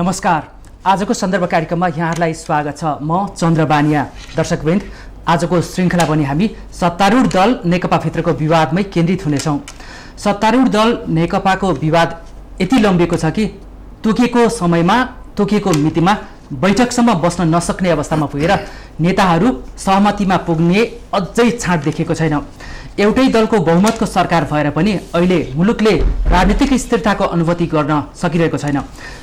नमस्कार। आजको सन्दर्भ कार्यक्रममा यहाँहरूलाई स्वागत छ। म चन्द्र बानिया। दर्शकवृन्द, आजको श्रृङ्खला पनि हामी सत्तारूढ दल नेकपाभित्रको विवादमै केन्द्रित हुनेछौँ। सत्तारूढ दल नेकपाको विवाद यति लम्बिएको छ कि तोकिएको समयमा तोकिएको मितिमा बैठकसम्म बस्न नसक्ने अवस्थामा पुगेर नेताहरू सहमतिमा पुग्ने अझै छाँट देखिएको छैन। एउटै दलको बहुमतको सरकार भएर पनि अहिले मुलुकले राजनीतिक स्थिरताको अनुभूति गर्न सकिरहेको छैन।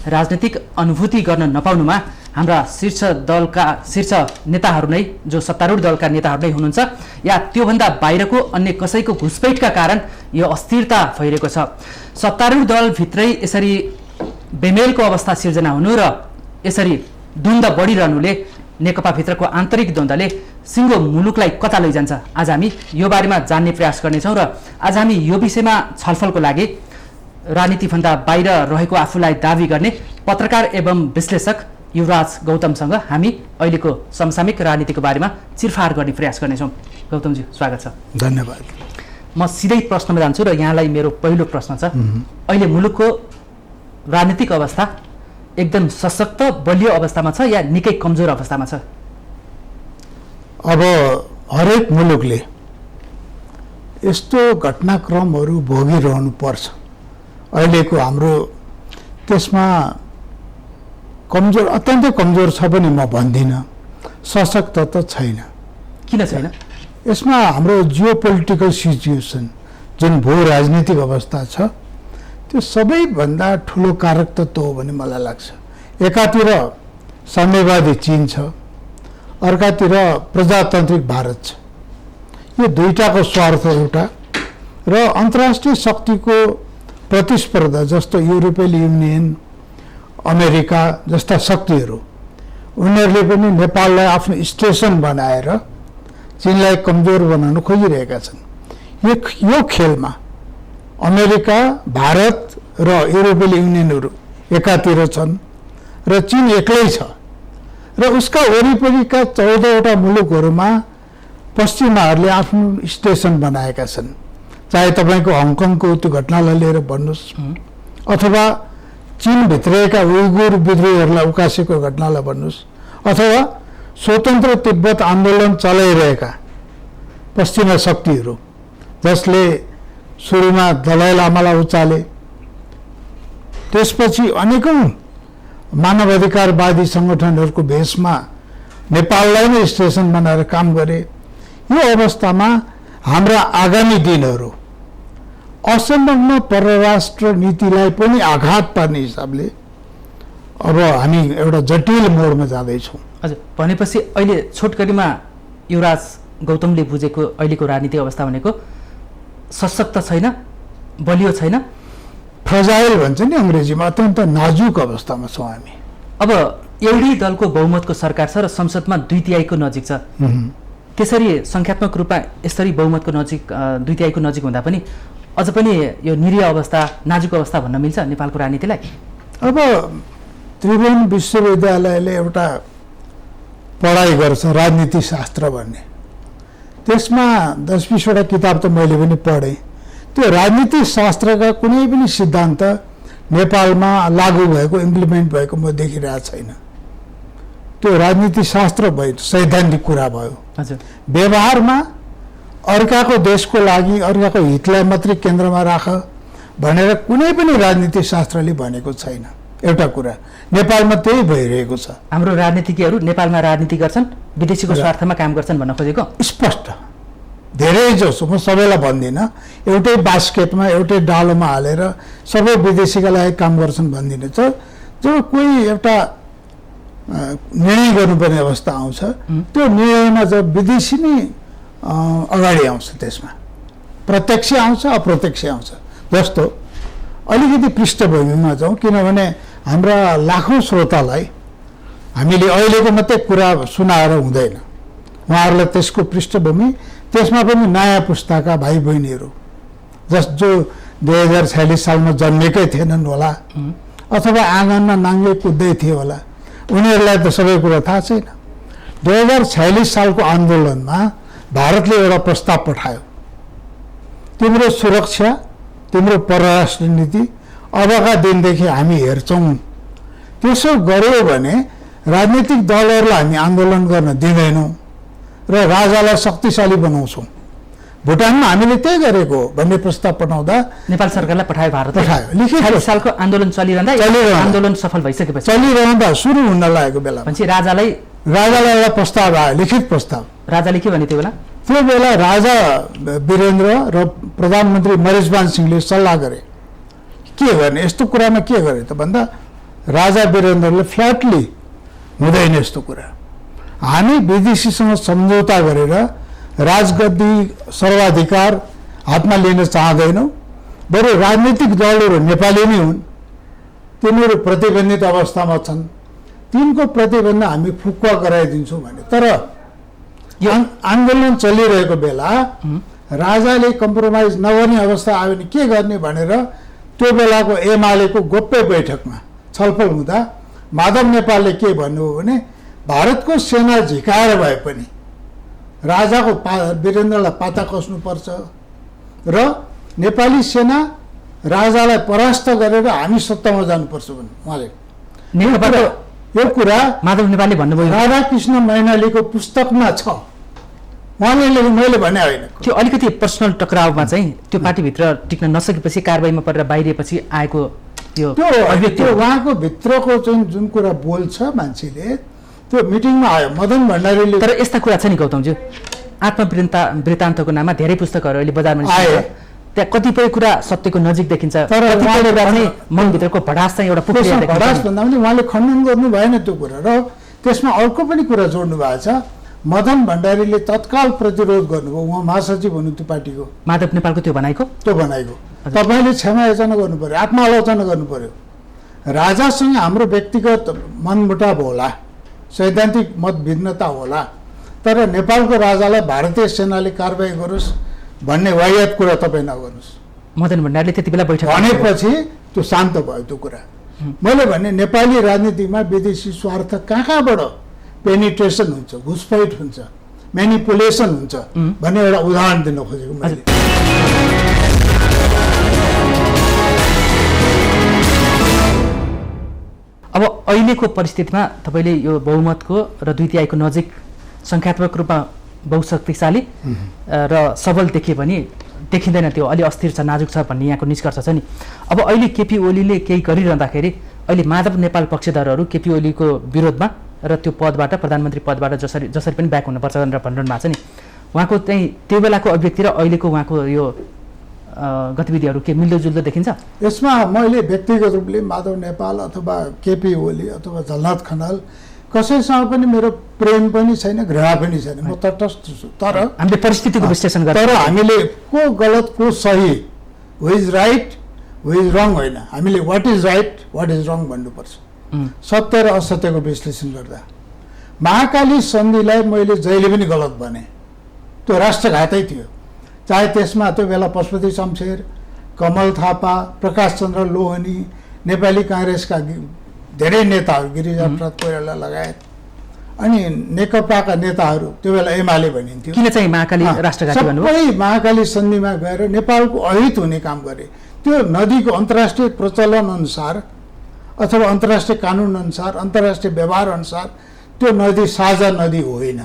राजनीतिक अनुभूति गर्न नपाउनुमा हाम्रा शीर्ष नेताहरू नै, जो सत्तारूढ दलका नेताहरू नै हुनुहुन्छ, या त्योभन्दा बाहिरको अन्य कसैको घुसपैठका कारण यो अस्थिरता भइरहेको छ। सत्तारूढ दलभित्रै यसरी बेमेलको अवस्था सिर्जना हुनु र यसरी द्वन्द्व बढिरहनुले नेकपाभित्रको आन्तरिक द्वन्द्वले सिङ्गो मुलुकलाई कता लैजान्छ, आज हामी यो बारेमा जान्ने प्रयास गर्नेछौँ। र आज हामी यो विषयमा छलफलको लागि राजनीतिभन्दा बाहिर रहेको आफूलाई दावी गर्ने पत्रकार एवं विश्लेषक युवराज गौतमसँग हामी अहिलेको समसामयिक राजनीतिको बारेमा चिरफार गर्ने प्रयास गर्नेछौँ। गौतमजी, स्वागत छ। धन्यवाद। म सिधै प्रश्नमा जान्छु र यहाँलाई मेरो पहिलो प्रश्न छ, अहिले मुलुकको राजनीतिक अवस्था एकदम सशक्त बलियो अवस्थामा छ या निकै कमजोर अवस्थामा छ? अब हरेक मुलुकले यस्तो घटनाक्रमहरू भोगिरहनु पर्छ। अहिलेको हाम्रो त्यसमा कमजोर, अत्यन्तै कमजोर छ पनि म भन्दिनँ, सशक्त त छैन। किन छैन? यसमा हाम्रो जियो पोलिटिकल सिचुएसन, जुन भू राजनीतिक अवस्था छ, त्यो सबैभन्दा ठुलो कारक तत्त्व हो भन्ने मलाई लाग्छ। एकातिर साम्यवादी चीन छ, अर्कातिर प्रजातान्त्रिक भारत छ। यो दुईटाको स्वार्थ एउटा र अन्तर्राष्ट्रिय शक्तिको प्रतिस्पर्धा, जस्तो युरोपियन युनियन, अमेरिका जस्ता शक्तिहरू, उनीहरूले पनि नेपाललाई आफ्नो स्टेसन बनाएर चीनलाई कमजोर बनाउन खोजिरहेका छन्। यो खेलमा अमेरिका, भारत र युरोपियन युनियनहरू एकातिर छन् र चीन एक्लै छ र उसका वरिपरिका 14वटा मुलुकहरूमा पश्चिमाहरूले आफ्नो स्टेसन बनाएका छन्। चाहे तपाईँको हङकङको त्यो घटनालाई लिएर भन्नुहोस्, अथवा चीनभित्रका उइगुर विद्रोहीहरूलाई उकासेको घटनालाई भन्नुहोस्, अथवा स्वतन्त्र तिब्बत आन्दोलन चलाइरहेका पश्चिमा शक्तिहरू, जसले सुरुमा दलाई लामालाई उचाले, त्यसपछि अनेकौं मानवाधिकारवादी सङ्गठनहरूको भेषमा नेपाललाई नै स्टेसन बनाएर काम गरे। यो अवस्थामा हाम्रा आगामी दिनहरू असंलग्न परराष्ट्र नीतिलाई पनि आघात पार्ने हिसाबले अब हामी एउटा जटिल मोडमा जाँदैछौँ। हजुर, भनेपछि अहिले छोटकरीमा युवराज गौतमले बुझेको अहिलेको राजनीतिक अवस्था भनेको सशक्त छैन, बलियो छैन, फ्रजाइल भन्छ नि अङ्ग्रेजीमा, अत्यन्त नाजुक अवस्थामा छौँ हामी। अब एउटै दलको बहुमतको सरकार छ र संसदमा 2/3 नजिक छ। त्यसरी सङ्ख्यात्मक रूपमा यसरी बहुमतको नजिक, 2/3 नजिक हुँदा पनि अझ पनि यो निरीह अवस्था, नाजुक अवस्था भन्न मिल्छ नेपालको राजनीतिलाई? अब त्रिभुवन विश्वविद्यालयले एउटा पढाइ गर्छ राजनीति शास्त्र भन्ने, त्यसमा 10-20वटा किताब त मैले पनि पढेँ। त्यो राजनीति शास्त्रका कुनै पनि सिद्धान्त नेपालमा लागू भएको, इम्प्लिमेन्ट भएको म देखिरहेको छैन। त्यो राजनीति शास्त्र भयो, सैद्धान्तिक कुरा भयो। हजुर, व्यवहारमा अर्काको देशको लागि, अर्काको हितलाई मात्रै केन्द्रमा राख भनेर कुनै पनि राजनीति शास्त्रले भनेको छैन। एउटा कुरा नेपालमा त्यही भइरहेको छ। हाम्रो राजनीतिज्ञहरू नेपालमा राजनीति गर्छन्, विदेशीको स्वार्थमा काम गर्छन् भन्न खोजेको स्पष्ट। धेरै जसो, म सबैलाई भन्दिनँ, एउटै बास्केटमा, एउटै डालोमा हालेर सबै विदेशीका लागि काम गर्छन् भन्दिनँ। जब कोही एउटा निर्णय गर्नुपर्ने अवस्था आउँछ, त्यो निर्णयमा जब विदेशी नै अगाडि आउँछ, त्यसमा प्रत्यक्ष आउँछ, अप्रत्यक्ष आउँछ। जस्तो अलिकति पृष्ठभूमिमा जाउँ, किनभने हाम्रा लाखौँ श्रोतालाई हामीले अहिलेको मात्रै कुरा सुनाएर हुँदैन, उहाँहरूलाई त्यसको पृष्ठभूमि, त्यसमा पनि नयाँ पुस्ताका भाइ बहिनीहरू जो 2046 सालमा जन्मेकै थिएनन् होला, अथवा आँगनमा नाङ्गै कुद्दै थिए होला, उनीहरूलाई त सबै कुरा थाहा छैन। 2046 सालको आन्दोलनमा भारतले एउटा प्रस्ताव पठायो, तिम्रो सुरक्षा, तिम्रो परराष्ट्र नीति अबका दिनदेखि हामी हेर्छौँ, त्यसो गर्यो भने राजनीतिक दलहरूलाई हामी आन्दोलन गर्न दिँदैनौँ र राजालाई शक्तिशाली बनाउँछौँ। भुटानमा हामीले त्यही गरेको भन्ने प्रस्ताव पठाउँदा नेपाल सरकारलाई पठायो भारतले। पठायो, लिखित 40 सालको आन्दोलन चलिरहँदा आन्दोलन सफल भइसकेपछि चलिरहँदा सुरु हुन लागेको बेला भनेपछि राजालाई एउटा प्रस्ताव आयो, लिखित प्रस्ताव। राजाले के भने त्यो बेला राजा वीरेन्द्र र प्रधानमन्त्री मरिजमान सिंहले सल्लाह गरे के गर्ने, यस्तो कुरामा के गरे त भन्दा राजा वीरेन्द्रले फ्ल्याटली हुँदैन यस्तो कुरा, हामी विदेशीसँग सम्झौता गरेर राजगद्दी सर्वाधिकार हातमा लिन चाहँदैनौँ, बरु राजनीतिक दलहरू नेपाली नै हुन्, तिनीहरू प्रतिबन्धित अवस्थामा छन्, तिनको प्रतिबन्ध हामी फुक्का गराइदिन्छौँ भने। तर यो आन्दोलन चलिरहेको बेला राजाले कम्प्रोमाइज नगर्ने अवस्था आयो भने के गर्ने भनेर त्यो बेलाको एमालेको गोप्य बैठकमा छलफल हुँदा माधव नेपालले के भन्नुभयो भने भारतको सेना झिकाएर भए पनि राजाको वीरेन्द्रलाई पाता कस्नुपर्छ र नेपाली सेना राजालाई परास्त गरेर हामी सत्तामा जानुपर्छ भने उहाँले यो कुरा माधव नेपालले भन्नुभयो। राधाकृष्ण मैनालीको पुस्तकमा छ, उहाँले लेख्नु, मैले भने होइन। त्यो अलिकति पर्सनल टक्रावमा चाहिँ त्यो पार्टीभित्र टिक्न नसकेपछि कारबाहीमा परेर बाहिरिएपछि आएको त्यो अभिव्यक्ति उहाँको भित्रको चाहिँ जुन कुरा बोल्छ मान्छेले त्यो मिटिङमा आयो। मदन भण्डारीले तर यस्ता कुरा छ नि गौतमज्यू, आत्मवृत्तान्तको नाममा धेरै पुस्तकहरू अहिले बजारमा निस्किन्छ, त्यहाँ कतिपय कुरा सत्यको नजिक देखिन्छ, तर कतिपय कुरा चाहिँ मनभित्रको भडास चाहिँ एउटा पुक्रिया देखिन्छ। भडास भन्दा पनि उहाँले खण्डन गर्नु भएन त्यो कुरा, र त्यसमा अर्को पनि कुरा जोड्नु भएको छ। मदन भण्डारीले तत्काल प्रतिरोध गर्नुभयो, उहाँ महासचिव हुनुहुन्थ्यो पार्टीको, माधव नेपालको त्यो भनाइको तपाईँले क्षमा याचना गर्नु पर्यो, आत्मालोचना गर्नु पर्यो। राजासँग हाम्रो व्यक्तिगत मनमुटाव होला, सैद्धान्तिक मतभिन्नता होला, तर नेपालको राजालाई भारतीय सेनाले कारबाही गरोस् भन्ने वाहियात कुरा तपाईँ नगर्नुहोस्। मदन भण्डारीले त्यति बेला बैठक भनेपछि त्यो शान्त भयो त्यो कुरा। मैले भने नेपाली राजनीतिमा विदेशी स्वार्थ कहाँबाट पेनिट्रेसन हुन्छ, घुसपैठ हुन्छ, म्यानिपुलेसन हुन्छ भन्ने एउटा उदाहरण दिन खोजेको मैले। अब अहिलेको परिस्थितिमा तपाईँले यो बहुमतको र 2/3 नजिक सङ्ख्यात्मक रूपमा बहुशक्तिशाली र सबल देखियो भने देखिँदैन, त्यो अलि अस्थिर छ, नाजुक छ भन्ने यहाँको निष्कर्ष छ नि। अब अहिले केपी ओलीले केही गरिरहँदाखेरि अहिले माधव नेपाल पक्षधरहरू केपी ओलीको विरोधमा र त्यो पदबाट, प्रधानमन्त्री पदबाट जसरी पनि ब्याक हुनुपर्छ भनेर भनिरहनु भएको छ नि, उहाँको चाहिँ त्यो बेलाको अभिव्यक्ति र अहिलेको उहाँको यो गतिविधिहरू के मिल्दोजुल्दो देखिन्छ? यसमा मैले व्यक्तिगत रूपले माधव नेपाल अथवा केपी ओली अथवा झलनाथ खनाल कसैसँग पनि मेरो प्रेम पनि छैन, घृणा पनि छैन, म तटस्थ छु। तर हामीले परिस्थितिको विश्लेषण गर्छौँ, तर हामीले को गलत को सही, who is right who is wrong होइन, हामीले what is right what is wrong भन्नुपर्छ। सत्य र असत्यको विश्लेषण गर्दा महाकाली सन्धिलाई मैले जहिले पनि गलत भने, त्यो राष्ट्रघातै थियो। चाहे त्यसमा त्यो बेला पशुपति शमशेर, कमल थापा, प्रकाश चन्द्र लोहनी, नेपाली काङ्ग्रेसका धेरै नेताहरू, गिरिजाप्रसाद कोइराला लगायत, अनि नेकपाका नेताहरू त्यो बेला एमाले भनिन्थ्यो। किन चाहिँ महाकाली राष्ट्रघाती भन्नुभयो? सबै महाकाली सन्धिमा गएर नेपालको अहित हुने काम गरे। त्यो नदीको अन्तर्राष्ट्रिय प्रचलन अनुसार अथवा अन्तर्राष्ट्रिय कानुन अनुसार, अन्तर्राष्ट्रिय व्यवहार अनुसार त्यो नदी साझा नदी होइन।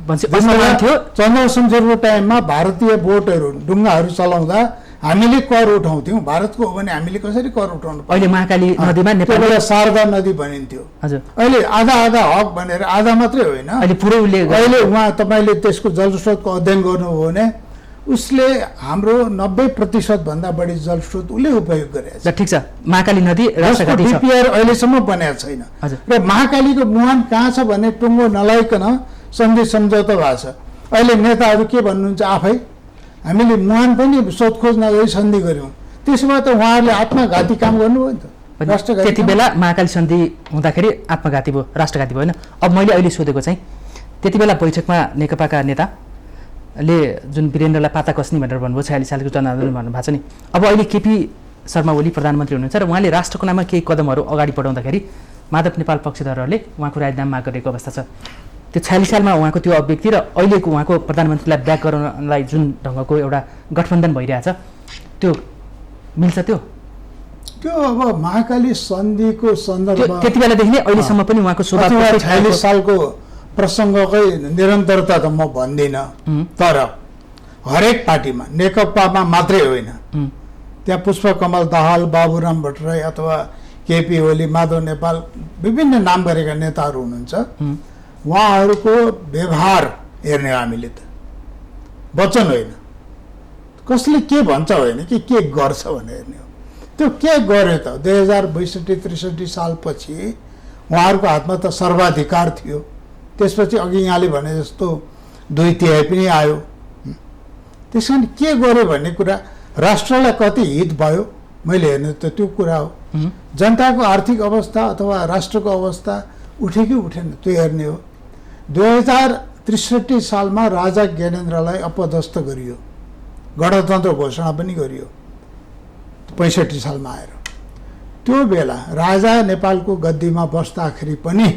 चन्द्र शमशेरको टाइममा भारतीय बोटहरू, डुङ्गाहरू चलाउँदा हामीले कर उठाउँथ्यौँ, भारतको हो भने हामीले कसरी कर उठाउनु? अहिले महाकाली नदीमा नेपालबाट शारदा नदी भनिन्थ्यो। हजुर, अहिले आधा आधा हक भनेर, आधा मात्रै होइन, अहिले पुरै अहिले उहाँ तपाईँले त्यसको जलस्रोतको अध्ययन गर्नुभयो भने उसले हाम्रो 90% भन्दा बढी जलस्रोत उसले उपयोग गरेको छ। ठिक छ, महाकाली नदी राष्ट्रघाती छ, डिपिआर अहिलेसम्म बनेको छैन। र महाकालीको मुहान कहाँ छ भने टुङ्गो नलाइकन सन्धि सम्झौता भएको छ। अहिले नेताहरू के भन्नुहुन्छ, आफै हामीले मुहान पनि सोधखोज नगरी सन्धि गऱ्यौँ, त्यसमा त उहाँहरूले आत्मघाती काम गर्नुभयो नि त। राष्ट्रघाती त्यति बेला महाकाली सन्धि हुँदाखेरि आत्मघाती भयो, राष्ट्रघाती भएन। अब मैले अहिले सोधेको चाहिँ त्यति बेला बैठकमा नेकपाका नेताले जुन वीरेन्द्रलाई पाता कस्ने भनेर भन्नुभयो, 46 सालको जनआन्दोलन भन्नुभएको छ नि, अब अहिले केपी शर्मा ओली प्रधानमन्त्री हुनुहुन्छ र उहाँले राष्ट्रको नाममा केही कदमहरू अगाडि बढाउँदाखेरि माधव नेपाल पक्षधरहरूले उहाँको राजीनामा माग गरेको अवस्था छ। त्यो 46 सालमा उहाँको त्यो अभिव्यक्ति र अहिलेको उहाँको प्रधानमन्त्रीलाई ब्याक गराउनलाई जुन ढङ्गको एउटा गठबन्धन भइरहेछ, त्यो मिल्छ? त्यो त्यो अब महाकाली सन्धिको सन्दर्भ त्यति बेलादेखि नै अहिलेसम्म पनि उहाँको स्वभाव 46 सालको प्रसङ्गकै निरन्तरता त म भन्दिनँ, तर हरेक पार्टीमा, नेकपामा मात्रै होइन, त्यहाँ पुष्पकमल दाहाल, बाबुराम भट्टराई अथवा केपी ओली, माधव नेपाल, विभिन्न नाम गरेका नेताहरू हुनुहुन्छ। उहाँहरूको व्यवहार हेर्ने हामीले त, वचन होइन, कसले के भन्छ होइन कि के गर्छ भनेर हेर्ने हो। त्यो के गर्यो त? 2062-63 सालपछि उहाँहरूको हातमा त सर्वाधिकार थियो। त्यसपछि अघि यहाँले भने जस्तो 2/3 पनि आयो। त्यस कारण के गर्यो भन्ने कुरा, राष्ट्रलाई कति हित भयो मैले हेर्ने त त्यो कुरा हो। जनताको आर्थिक अवस्था अथवा राष्ट्रको अवस्था उठ्यो कि उठेन त्यो हेर्ने हो। 2063 सालमा राजा ज्ञानेन्द्रलाई अपदस्थ गरियो, गणतन्त्र घोषणा पनि गरियो 65 सालमा आएर। त्यो बेला राजा नेपालको गद्दीमा बस्दाखेरि पनि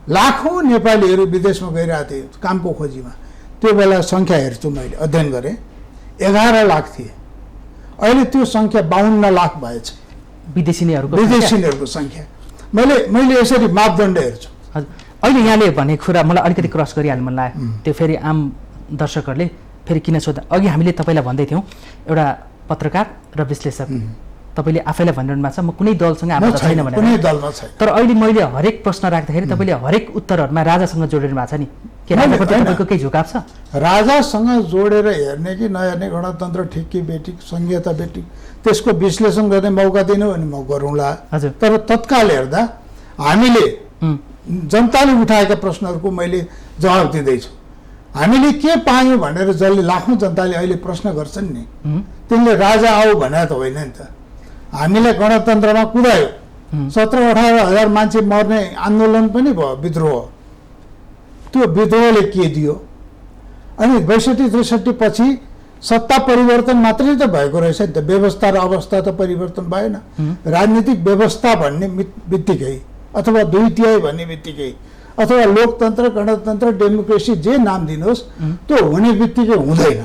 लाखौँ नेपालीहरू विदेशमा गइरहेको थिए कामको खोजीमा। त्यो बेला सङ्ख्या हेर्छु मैले, अध्ययन गरेँ, 11 लाख थिए। अहिले त्यो सङ्ख्या 52 लाख भएछ, विदेशीहरूको सङ्ख्या। मैले यसरी मापदण्ड हेर्छु। हजुर, अहिले यहाँले भने कुरा मलाई अलिकति क्रस गरिहाल्नु मन लाग्यो। त्यो फेरि आम दर्शकहरूले फेरि किन सोध्दा, अघि हामीले तपाईँलाई भन्दै थियौँ एउटा पत्रकार र विश्लेषक, तपाईँले आफैलाई भनिरहनु भएको छ म कुनै दलसँग आबद्ध छैन भनेर। कुनै दलमा छैन। तर अहिले मैले हरेक प्रश्न राख्दाखेरि तपाईँले हरेक उत्तरहरूमा राजासँग जोडिनु भएको छ नि, के राजाप्रति तपाईँको केही झुकाव छ? राजासँग जोडेर हेर्ने कि नहेर्ने, गणतन्त्र ठिक कि बेठिक, संहिता बेठिक, त्यसको विश्लेषण गर्ने मौका दिनु भने म गरौँला। हजुर, तर तत्काल हेर्दा हामीले जनताले उठाएका प्रश्नहरूको मैले जवाब दिँदैछु। हामीले के पायौँ भनेर जसले लाखौँ जनताले अहिले प्रश्न गर्छन् नि, तिनले राजा आऊ भने त होइन नि त। हामीलाई गणतन्त्रमा कुदायो, 17-18 हजार मान्छे मर्ने आन्दोलन पनि भयो, विद्रोह। त्यो विद्रोहले के दियो? अनि 62-63 पछि सत्ता परिवर्तन मात्रै त भएको रहेछ नि त, व्यवस्था र अवस्था त परिवर्तन भएन। राजनीतिक व्यवस्था भन्ने बित्तिकै अथवा 2/3 भन्ने बित्तिकै अथवा लोकतन्त्र, गणतन्त्र, डेमोक्रेसी जे नाम दिनुहोस्, त्यो हुने बित्तिकै हुँदैन।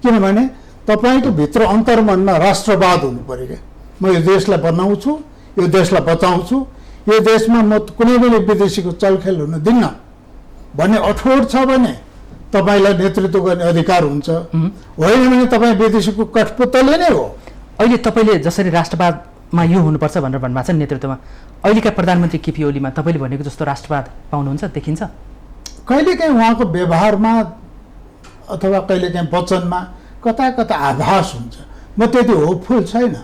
किनभने तपाईँको भित्र अन्तर्मनमा राष्ट्रवाद हुनु पऱ्यो क्या। म यो देशलाई बनाउँछु, यो देशलाई बचाउँछु, यो देशमा म कुनै पनि विदेशीको चलखेल हुन दिन्न भन्ने अठोट छ भने तपाईँलाई नेतृत्व गर्ने अधिकार हुन्छ। होइन भने तपाईँ विदेशीको कठपुतली नै हो। अहिले तपाईँले जसरी राष्ट्रवादमा यो हुनुपर्छ भनेर भन्नुभएको छ नि नेतृत्वमा, अहिलेका प्रधानमन्त्री केपी ओलीमा तपाईँले भनेको जस्तो राष्ट्रवाद पाउनुहुन्छ, देखिन्छ? कहिलेकाहीँ उहाँको व्यवहारमा अथवा कहिलेकाहीँ वचनमा कता कता आभास हुन्छ। म त्यति होपफुल छैन।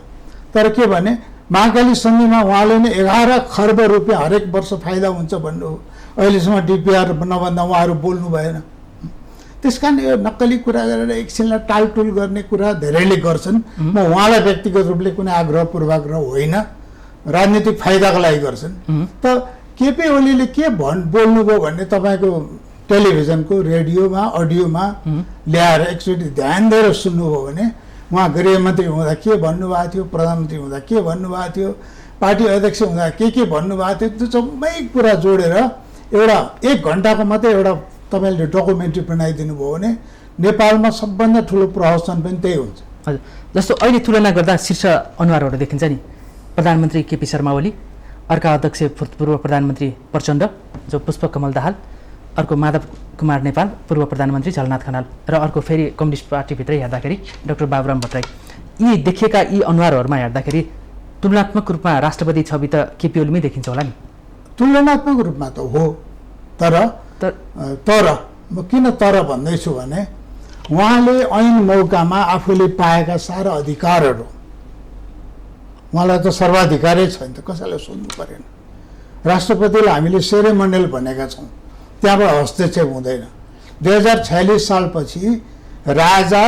तर के भने महाकाली सन्धिमा उहाँले नै 11 खर्ब रुपियाँ हरेक वर्ष फाइदा हुन्छ भन्नु हो। अहिलेसम्म डिपिआर नभन्दा उहाँहरू बोल्नु भएन। त्यस कारण यो नक्कली कुरा गरेर एकछिनलाई टालटुल गर्ने कुरा धेरैले गर्छन्। म उहाँलाई व्यक्तिगत रूपले कुनै आग्रह पूर्वाग्रह होइन, राजनीतिक फाइदाको लागि गर्छन्। त केपी ओलीले के बोल्नुभयो भन्ने तपाईँको टेलिभिजनको, रेडियोमा, अडियोमा ल्याएर एकचोटि ध्यान दिएर सुन्नुभयो भने उहाँ गृहमन्त्री हुँदा के भन्नुभएको थियो, प्रधानमन्त्री हुँदा के भन्नुभएको थियो, पार्टी अध्यक्ष हुँदा के भन्नुभएको थियो, त्यो सबै कुरा जोडेर एउटा 1 घन्टाको मात्रै एउटा तपाईँले डकुमेन्ट्री बनाइदिनु भयो भने नेपालमा सबभन्दा ठुलो प्रहसन पनि त्यही हुन्छ। हजुर, जस्तो अहिले तुलना गर्दा शीर्ष अनुहारहरू देखिन्छ नि, प्रधानमन्त्री केपी शर्मा ओली, अर्का अध्यक्ष पूर्व प्रधानमन्त्री प्रचण्ड जो पुष्पकमल दाहाल, अर्को माधव कुमार नेपाल पूर्व प्रधानमन्त्री झलनाथ खनाल, र अर्को फेरि कम्युनिस्ट पार्टीभित्रै हेर्दाखेरि डाक्टर बाबुराम भट्टराई। यी देखिएका यी अनुहारहरूमा हेर्दाखेरि तुलनात्मक रूपमा राष्ट्रपति छवि त केपी ओलीमै देखिन्छ होला नि? तुलनात्मक रूपमा त हो, तर म किन तर भन्दैछु भने उहाँले ऐन मौकामा आफूले पाएका सारा अधिकारहरू, उहाँलाई त सर्वाधिकारै छैन त, कसैलाई सोध्नु परेन। राष्ट्रपतिलाई हामीले सेरेमोनियल भनेका छौँ, त्यहाँबाट हस्तक्षेप हुँदैन। 2046 सालपछि राजा,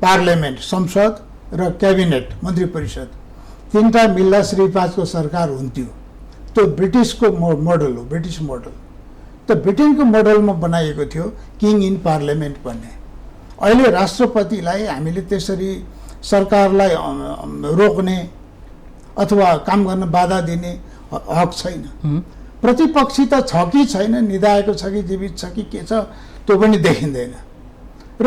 पार्लियामेन्ट, संसद र क्याबिनेट, मन्त्री परिषद तिनवटा मिल्दा श्री 5 को सरकार हुन्थ्यो। त्यो ब्रिटिसको मोडल हो, ब्रिटिस मोडल। त ब्रिटेनको मोडलमा बनाइएको थियो किङ इन पार्लियामेन्ट भन्ने। अहिले राष्ट्रपतिलाई हामीले त्यसरी सरकारलाई रोक्ने अथवा काम गर्न बाधा दिने हक छैन। प्रतिपक्षी त छ कि छैन, निधाएको छ कि जीवित छ कि के छ त्यो पनि देखिँदैन। र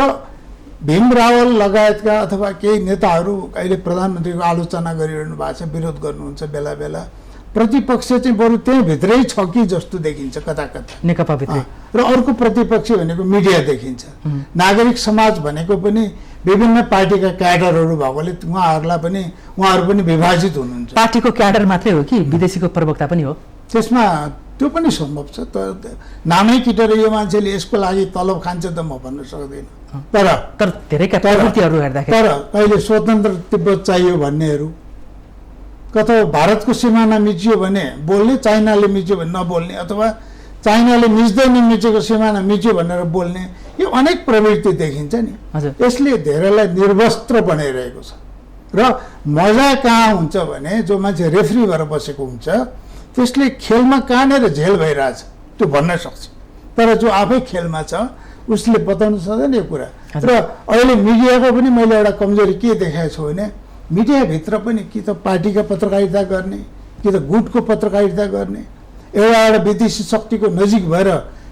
भीम रावल लगायतका अथवा केही नेताहरू अहिले प्रधानमन्त्रीको आलोचना गरिरहनु भएको छ, विरोध गर्नुहुन्छ बेला बेला। प्रतिपक्ष चाहिँ बरु त्यही भित्रै छ कि जस्तो देखिन्छ कता कता नेकपा भित्रै। र अर्को प्रतिपक्ष भनेको मिडिया देखिन्छ। नागरिक समाज भनेको पनि विभिन्न पार्टीका क्याडरहरू भएकोले उहाँहरू पनि विभाजित हुनुहुन्छ। पार्टीको क्याडर मात्रै हो कि विदेशीको प्रवक्ता पनि हो? त्यसमा त्यो पनि सम्भव छ। तर नामै किटेर यो मान्छेले यसको लागि तलब खान्छ त म भन्न सक्दैन। तर धेरैका प्रवृत्तिहरू हेर्दाखेरि तर कहिले स्वतन्त्र तिब्बत चाहियो भन्नेहरू, कता भारतको सिमाना मिचियो भने बोल्ने, चाइनाले मिच्यो भने नबोल्ने, अथवा चाइनाले मिच्दैन मिचेको सिमाना मिच्यो भनेर बोल्ने, यो अनेक प्रवृत्ति देखिन्छ नि। यसले धेरैलाई निर्वस्त्र बनाइरहेको छ। र मजा कहाँ हुन्छ भने जो मान्छे रेफ्री भएर बसेको हुन्छ त्यसले खेलमा कहाँनिर झेल भइरहेछ त्यो भन्न सक्छ, तर जो आफै खेलमा छ उसले बताउनु सक्दैन यो कुरा। र अहिले मिडियाको पनि मैले एउटा कमजोरी के देखाएको छु भने मिडियाभित्र पनि कि त पार्टीका पत्रकारिता गर्ने, कि त गुटको पत्रकारिता गर्ने, एउटा विदेशी शक्तिको नजिक भएर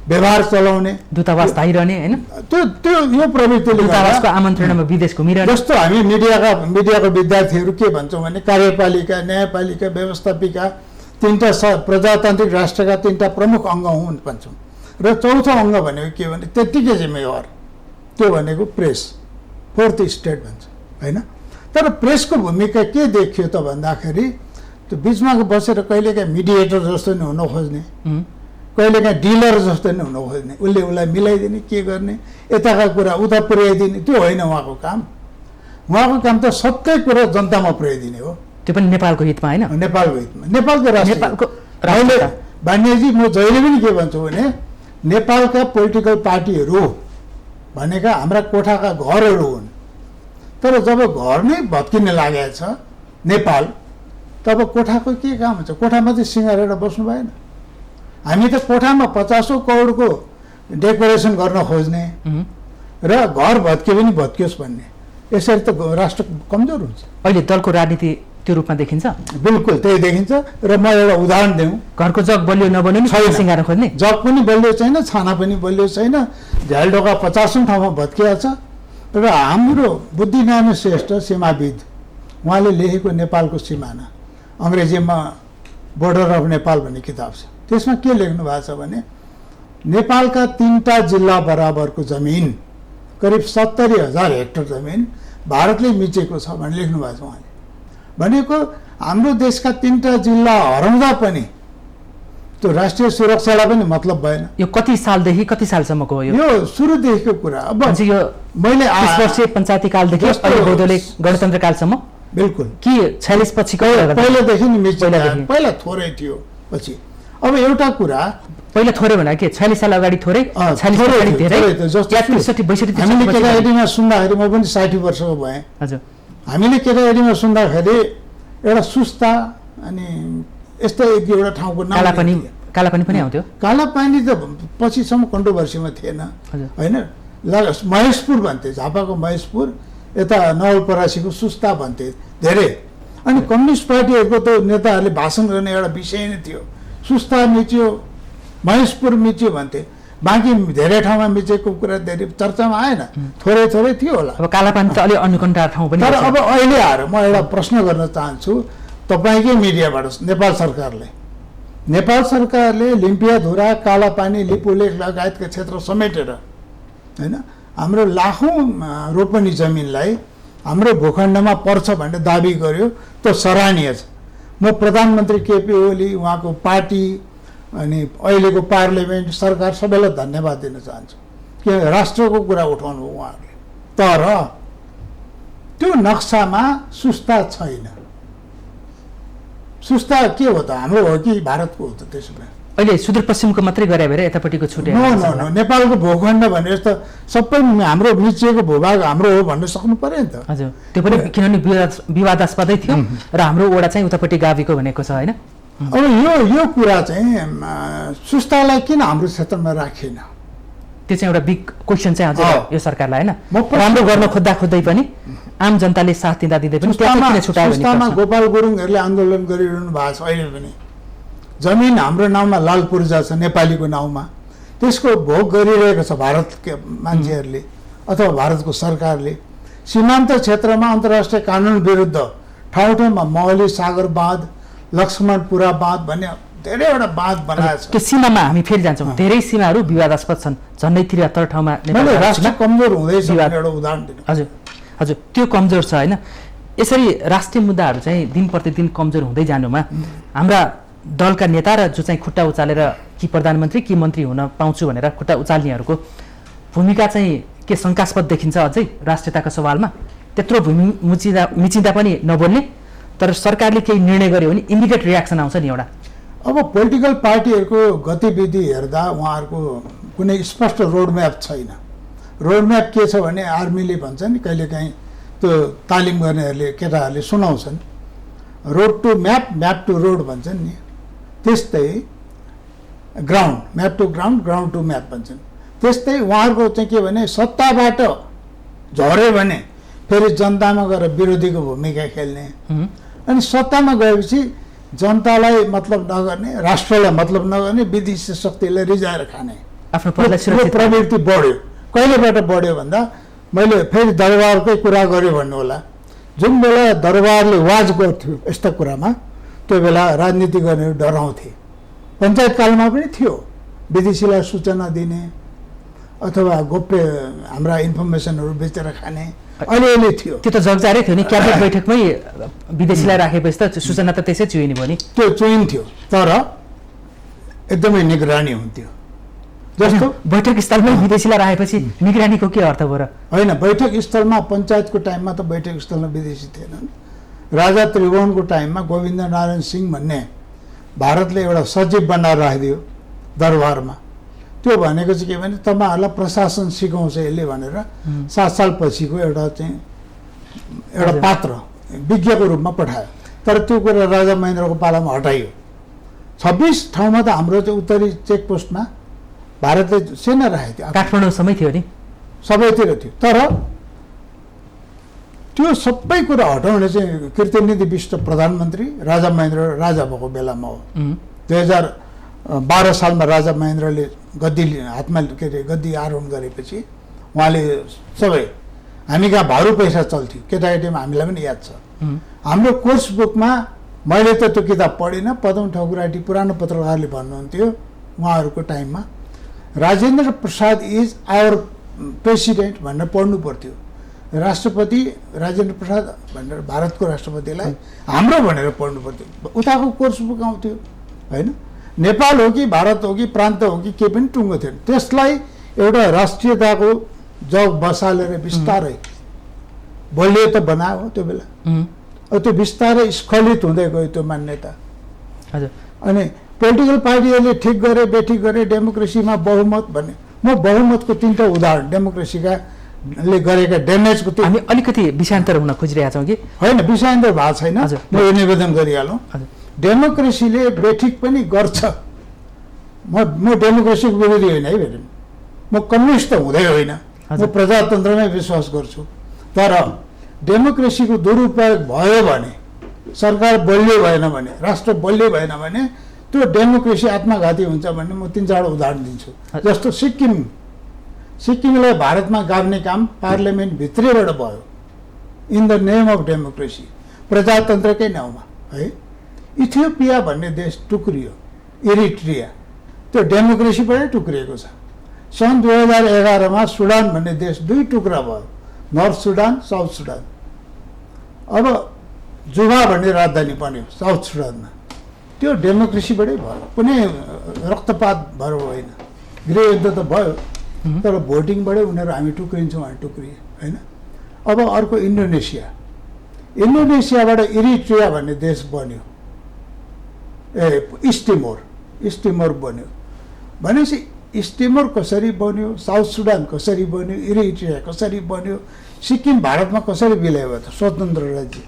व्यवहार चलाउने, दूतावास धाइरहने हैन, त्यो यो प्रवृत्तिले दूतावासको आमन्त्रणमा विदेश घुमिरहने। जस्तो हामी मिडियाको विद्यार्थीहरू के भन्छौँ भने कार्यपालिका, न्यायपालिका, व्यवस्थापिका तीनटा प्रजातान्त्रिक राष्ट्रका तीनटा प्रमुख अङ्ग हुन् भन्छौँ। र चौथो अङ्ग भनेको के भने त्यत्तिकै जिम्मेवार, त्यो भनेको प्रेस, फोर्थ स्टेट भन्छ होइन। तर प्रेसको भूमिका के देखियो त भन्दाखेरि त्यो बिचमा बसेर कहिलेकाहीँ मिडिएटर जस्तो नि हुन खोज्ने, कहिलेकाहीँ डिलर जस्तो नि हुन खोज्ने, उसले उसलाई मिलाइदिने, के गर्ने, यताका कुरा उता पुर्याइदिने, त्यो होइन उहाँको काम। उहाँको काम त सबै कुरा जनतामा पुर्याइदिने हो। त्यो पनि नेपालको हितमा होइन, नेपालको हितमा, नेपालको अहिले बान्यजी म जहिले पनि के भन्छु भने नेपालका पोलिटिकल पार्टीहरू भनेका हाम्रा कोठाका घरहरू हुन्। तर जब घर नै भत्किने लागेको छ नेपाल, तब कोठाको के काम हुन्छ? कोठामा चाहिँ सिँगारेर बस्नु भएन। हामी त कोठामा 50 करोडको डेकोरेसन गर्न खोज्ने र घर भत्के पनि भत्कियोस् भन्ने, यसरी त राष्ट्र कमजोर हुन्छ। अहिले दलको राजनीति त्यो रूपमा देखिन्छ? बिल्कुल त्यही देखिन्छ। र म एउटा उदाहरण दिउँ, घरको जग बलियो नबलियो नि सिँगार खोज्ने, जग पनि बलियो छैन, छाना पनि बलियो छैन, झ्यालढोका 50औं ठाउँमा भत्किया छ। र हाम्रो बुद्धिनारायण श्रेष्ठ सीमाविद उहाँले लेखेको नेपालको सिमाना, अङ्ग्रेजीमा बोर्डर अफ नेपाल भन्ने किताब छ, त्यसमा के लेख्नु भएको छ भने नेपालका 3टा जिल्ला बराबरको जमिन, करिब 70,000 हेक्टर जमिन भारतले मिचेको छ भनेर लेख्नु भएको छ उहाँले। भनेको हाम्रो देशका 3टा जिल्ला हराउँदा पनि त्यो राष्ट्रिय सुरक्षालाई पनि मतलब भएन। यो कति सालदेखि कति सालसम्मको हो? यो सुरुदेखिको कुरा। अब यो मैले 20 वर्षीय पञ्चायती कालदेखि भौगोलिक गणतन्त्र कालसम्म बिल्कुल कि 46 पछिको पहिलादेखि पहिला थोरै थियो, पछि अब एउटा कुरा पहिला थोरै भने के 46 साल अगाडि थोरै, 46 अगाडि धेरै, 63 हामीले केटाकेटीमा सुन्दाखेरि म पनि 60 वर्षको भएँ। हजुर, हामीले केटाकेटीमा सुन्दाखेरि एउटा सुस्ता अनि यस्तो एक एउटा ठाउँको नाम कालापानी पनि आउँथ्यो। कालापानी त पछिसम्म कन्ट्रोभर्सीमा थिएन होइन। महेशपुर भन्थे, झापाको महेशपुर, यता नवलपरासीको सुस्ता भन्थे धेरै। अनि कम्युनिस्ट पार्टीहरूको त नेताहरूले भाषण गर्ने एउटा विषय नै थियो, सुस्ता मिच्यो, महेशपुर मिच्यो भन्थे। बाँकी धेरै ठाउँमा मिचेको कुरा धेरै चर्चामा आएन, थोरै थोरै थियो होला। अब कालापानी त अलि अनुकण्ठा ठाउँ पनि। तर अब अहिले आएर म एउटा प्रश्न गर्न चाहन्छु तपाईँकै मिडियाबाट, नेपाल सरकारले लिम्पियाधुरा, कालापानी, लिपुलेख लगायतका क्षेत्र समेटेर होइन हाम्रो लाखौँ रोपनी जमिनलाई हाम्रो भूखण्डमा पर्छ भनेर दाबी गर्यो, त्यो सराहनीय छ। म प्रधानमन्त्री केपी ओली, उहाँको पार्टी अनि अहिलेको पार्लियामेन्ट, सरकार सबैलाई धन्यवाद दिन चाहन्छु कि राष्ट्रको कुरा उठाउनु उहाँहरूले। तर त्यो नक्सामा सुस्ता छैन। सुस्ता के हो त? हाम्रो हो कि भारतको हो त? त्यसो भए अहिले सुदूरपश्चिमको मात्रै गरे भएर यतापट्टिको छुटे? नेपालको भूखण्ड भनेर त सबै हाम्रो मिचिएको भूभाग हाम्रो हो भन्न सक्नु पर्यो नि त। हजुर, त्यो पनि किनभने विवादास्पदै थियो र हाम्रो ओडा चाहिँ उतापट्टि गाविको भनेको छ होइन। अब यो कुरा चाहिँ सुस्तालाई किन हाम्रो क्षेत्रमा राखेन? त्यो चाहिँ एउटा बिग क्वेसन चाहिँ हजुर यो सरकारलाई होइन। राम्रो गर्न खोज्दै पनि आम जनताले साथ दिँदै पनि सुस्तामा गोपाल गुरुङहरूले आन्दोलन गरिरहनु भएको छ। अहिले पनि जमिन हाम्रो नाउँमा लाल पूर्जा छ, नेपालीको नाउँमा, त्यसको भोग गरिरहेको छ भारतका मान्छेहरूले। अथवा भारतको सरकारले सीमान्त क्षेत्रमा अन्तर्राष्ट्रिय कानुन विरुद्ध ठाउँ ठाउँमा मौली सागर बाँध, लक्ष्मणपुरा बाँध भन्ने धेरैवटा बाँध बनाएको छ। त्यो सीमामा हामी फेरि जान्छौँ, धेरै सीमाहरू विवादास्पद छन्, झन्डै 73 ठाउँमा मैले राष्ट्र कमजोर हुँदैछ भन्ने एउटा उदाहरण दिनु। हजुर हजुर, त्यो कमजोर छ होइन। यसरी राष्ट्रिय मुद्दाहरू चाहिँ दिन प्रतिदिन कमजोर हुँदै जानुमा हाम्रा दलका नेता र जो चाहिँ खुट्टा उचालेर कि प्रधानमन्त्री कि मन्त्री हुन पाउँछु भनेर खुट्टा उचाल्नेहरूको भूमिका चाहिँ के शङ्कास्पद देखिन्छ अझै राष्ट्रियताको सवालमा? त्यत्रो भूमि मिचिँदा पनि नबोल्ने, तर सरकारले केही निर्णय गर्यो भने इमिडिएट रियाक्सन आउँछ नि एउटा। अब पोलिटिकल पार्टीहरूको गतिविधि हेर्दा उहाँहरूको कुनै स्पष्ट रोडम्याप छैन। रोडम्याप के छ भने आर्मीले भन्छ नि, कहिलेकाहीँ त्यो तालिम गर्नेहरूले केटाहरूले सुनाउँछन्, road to map, map to road भन्छन् नि, त्यस्तै ground, map to ground, ground to map भन्छन्। त्यस्तै उहाँहरूको चाहिँ के भने सत्ताबाट झऱ्यो भने फेरि जनतामा गएर विरोधीको भूमिका खेल्ने, अनि सत्तामा गएपछि जनतालाई मतलब नगर्ने, राष्ट्रलाई मतलब नगर्ने, विदेशी शक्तिलाई रिजाएर खाने आफ्नो प्रवृत्ति बढ्यो। कहिलेबाट बढ्यो भन्दा, मैले फेरि दरबारकै कुरा गरेँ भन्नु होला, जुन बेला दरबारले वाज गर्थ्यो यस्ता कुरामा, त्यो बेला राजनीति गर्नेहरू डराउँथे। पञ्चायत कालमा पनि थियो, विदेशीलाई सूचना दिने अथवा गोप्य हाम्रा इन्फर्मेसनहरू बेचेर खाने अलिअलि थियो। त्यो त जगजारै थियो नि, क्याबिनेट बैठकमै विदेशीलाई राखेपछि त सूचना त त्यसै चुइने भयो नि। त्यो चुइन्थ्यो, तर एकदमै निगरानी हुन्थ्यो। जस्तो बैठक स्थलमै विदेशीलाई राखेपछि निगरानीको के अर्थ भयो र? होइन, बैठक स्थलमा पञ्चायतको टाइममा त बैठक स्थलमा विदेशी थिएनन्। राजा त्रिभुवनको टाइममा गोविन्द नारायण सिंह भन्ने भारतले एउटा सचिव बनाएर राखिदियो दरबारमा। त्यो भनेको चाहिँ के भने तपाईँहरूलाई प्रशासन सिकाउँछ यसले भनेर 7 साल पछिको एउटा चाहिँ एउटा पात्र विज्ञको रूपमा पठायो। तर त्यो कुरा राजा महेन्द्रको पालामा हटाइयो। 26 ठाउँमा त हाम्रो चाहिँ उत्तरी चेकपोस्टमा भारतले सेना राखेको थियो, काठमाडौँसम्मै थियो नि, सबैतिर थियो। तर त्यो सबै कुरा हटाउने चाहिँ कृतिनिधि विष्ट प्रधानमन्त्री राजा महेन्द्र राजा भएको बेलामा हो। 2012 सालमा राजा महेन्द्रले गद्दी हातमा के अरे गद्दी आरोहण गरेपछि उहाँले सबै, हामी कहाँ भारू पैसा चल्थ्यो केटाकेटीमा, हामीलाई पनि याद छ। हाम्रो कोर्स बुकमा, मैले त त्यो किताब पढिनँ, पदम ठकुराटी पुरानो पत्रकारले भन्नुहुन्थ्यो उहाँहरूको टाइममा, Rajendra Prasad is our president भनेर पढ्नु पर्थ्यो। राष्ट्रपति राजेन्द्र प्रसाद भनेर भारतको राष्ट्रपतिलाई हाम्रो भनेर पढ्नु पर्थ्यो। उताको कोर्स बुक आउँथ्यो होइन। नेपाल हो कि भारत हो कि प्रान्त हो कि केही पनि टुङ्गो थिएन। त्यसलाई एउटा राष्ट्रियताको जग बसालेर बिस्तारै बलियो त बनायो त्यो बेला। त्यो बिस्तारै स्खलित हुँदै गयो त्यो मान्यता। हजुर, अनि पोलिटिकल पार्टीहरूले ठिक गरे बेठिक गरे, डेमोक्रेसीमा बहुमत भन्ने, म बहुमतको 3टा उदाहरण डेमोक्रेसीका ले गरेका ड्यामेजको त्यो हामी अलिकति विषयान्तर हुन खोजिरहेका छौँ कि होइन, विषयान्तर भएको छैन, म यो निवेदन गरिहालौँ। डेमोक्रेसीले बेठिक पनि गर्छ। म डेमोक्रेसीको विरोधी होइन है फेरि, म कम्युनिस्ट त हुँदै होइन, म प्रजातन्त्रमै विश्वास गर्छु। तर डेमोक्रेसीको दुरुपयोग भयो भने, सरकार बलियो भएन भने, राष्ट्र बलियो भएन भने त्यो डेमोक्रेसी आत्मघाती हुन्छ भन्ने म 3-4 उदाहरण दिन्छु। जस्तो सिक्किमलाई भारतमा गाड्ने काम पार्लियामेन्ट भित्रैबाट भयो, in the name of democracy, प्रजातन्त्रकै नाउँमा है। इथियोपिया भन्ने देश टुक्रियो, इरिट्रिया, त्यो डेमोक्रेसीबाटै टुक्रिएको छ। सन् 2011मा सुडान भन्ने देश 2 टुक्रा भयो, नर्थ सुडान, साउथ सुडान। अब जुबा भन्ने राजधानी बन्यो साउथ सुडानमा, त्यो डेमोक्रेसीबाटै भयो, कुनै रक्तपात भएर होइन। गृहयुद्ध त भयो, तर भोटिङबाटै उनीहरू हामी टुक्रिन्छौँ, हामी टुक्रिए होइन। अब अर्को इन्डोनेसियाबाट इरिट्रिया भन्ने देश बन्यो, इस्टिमोर बन्यो। भनेपछि इस्टिमोर कसरी बन्यो, साउथ सुडान कसरी बन्यो, इरिट्रिया कसरी बन्यो, सिक्किम भारतमा कसरी विलय भयो त स्वतन्त्र राज्य?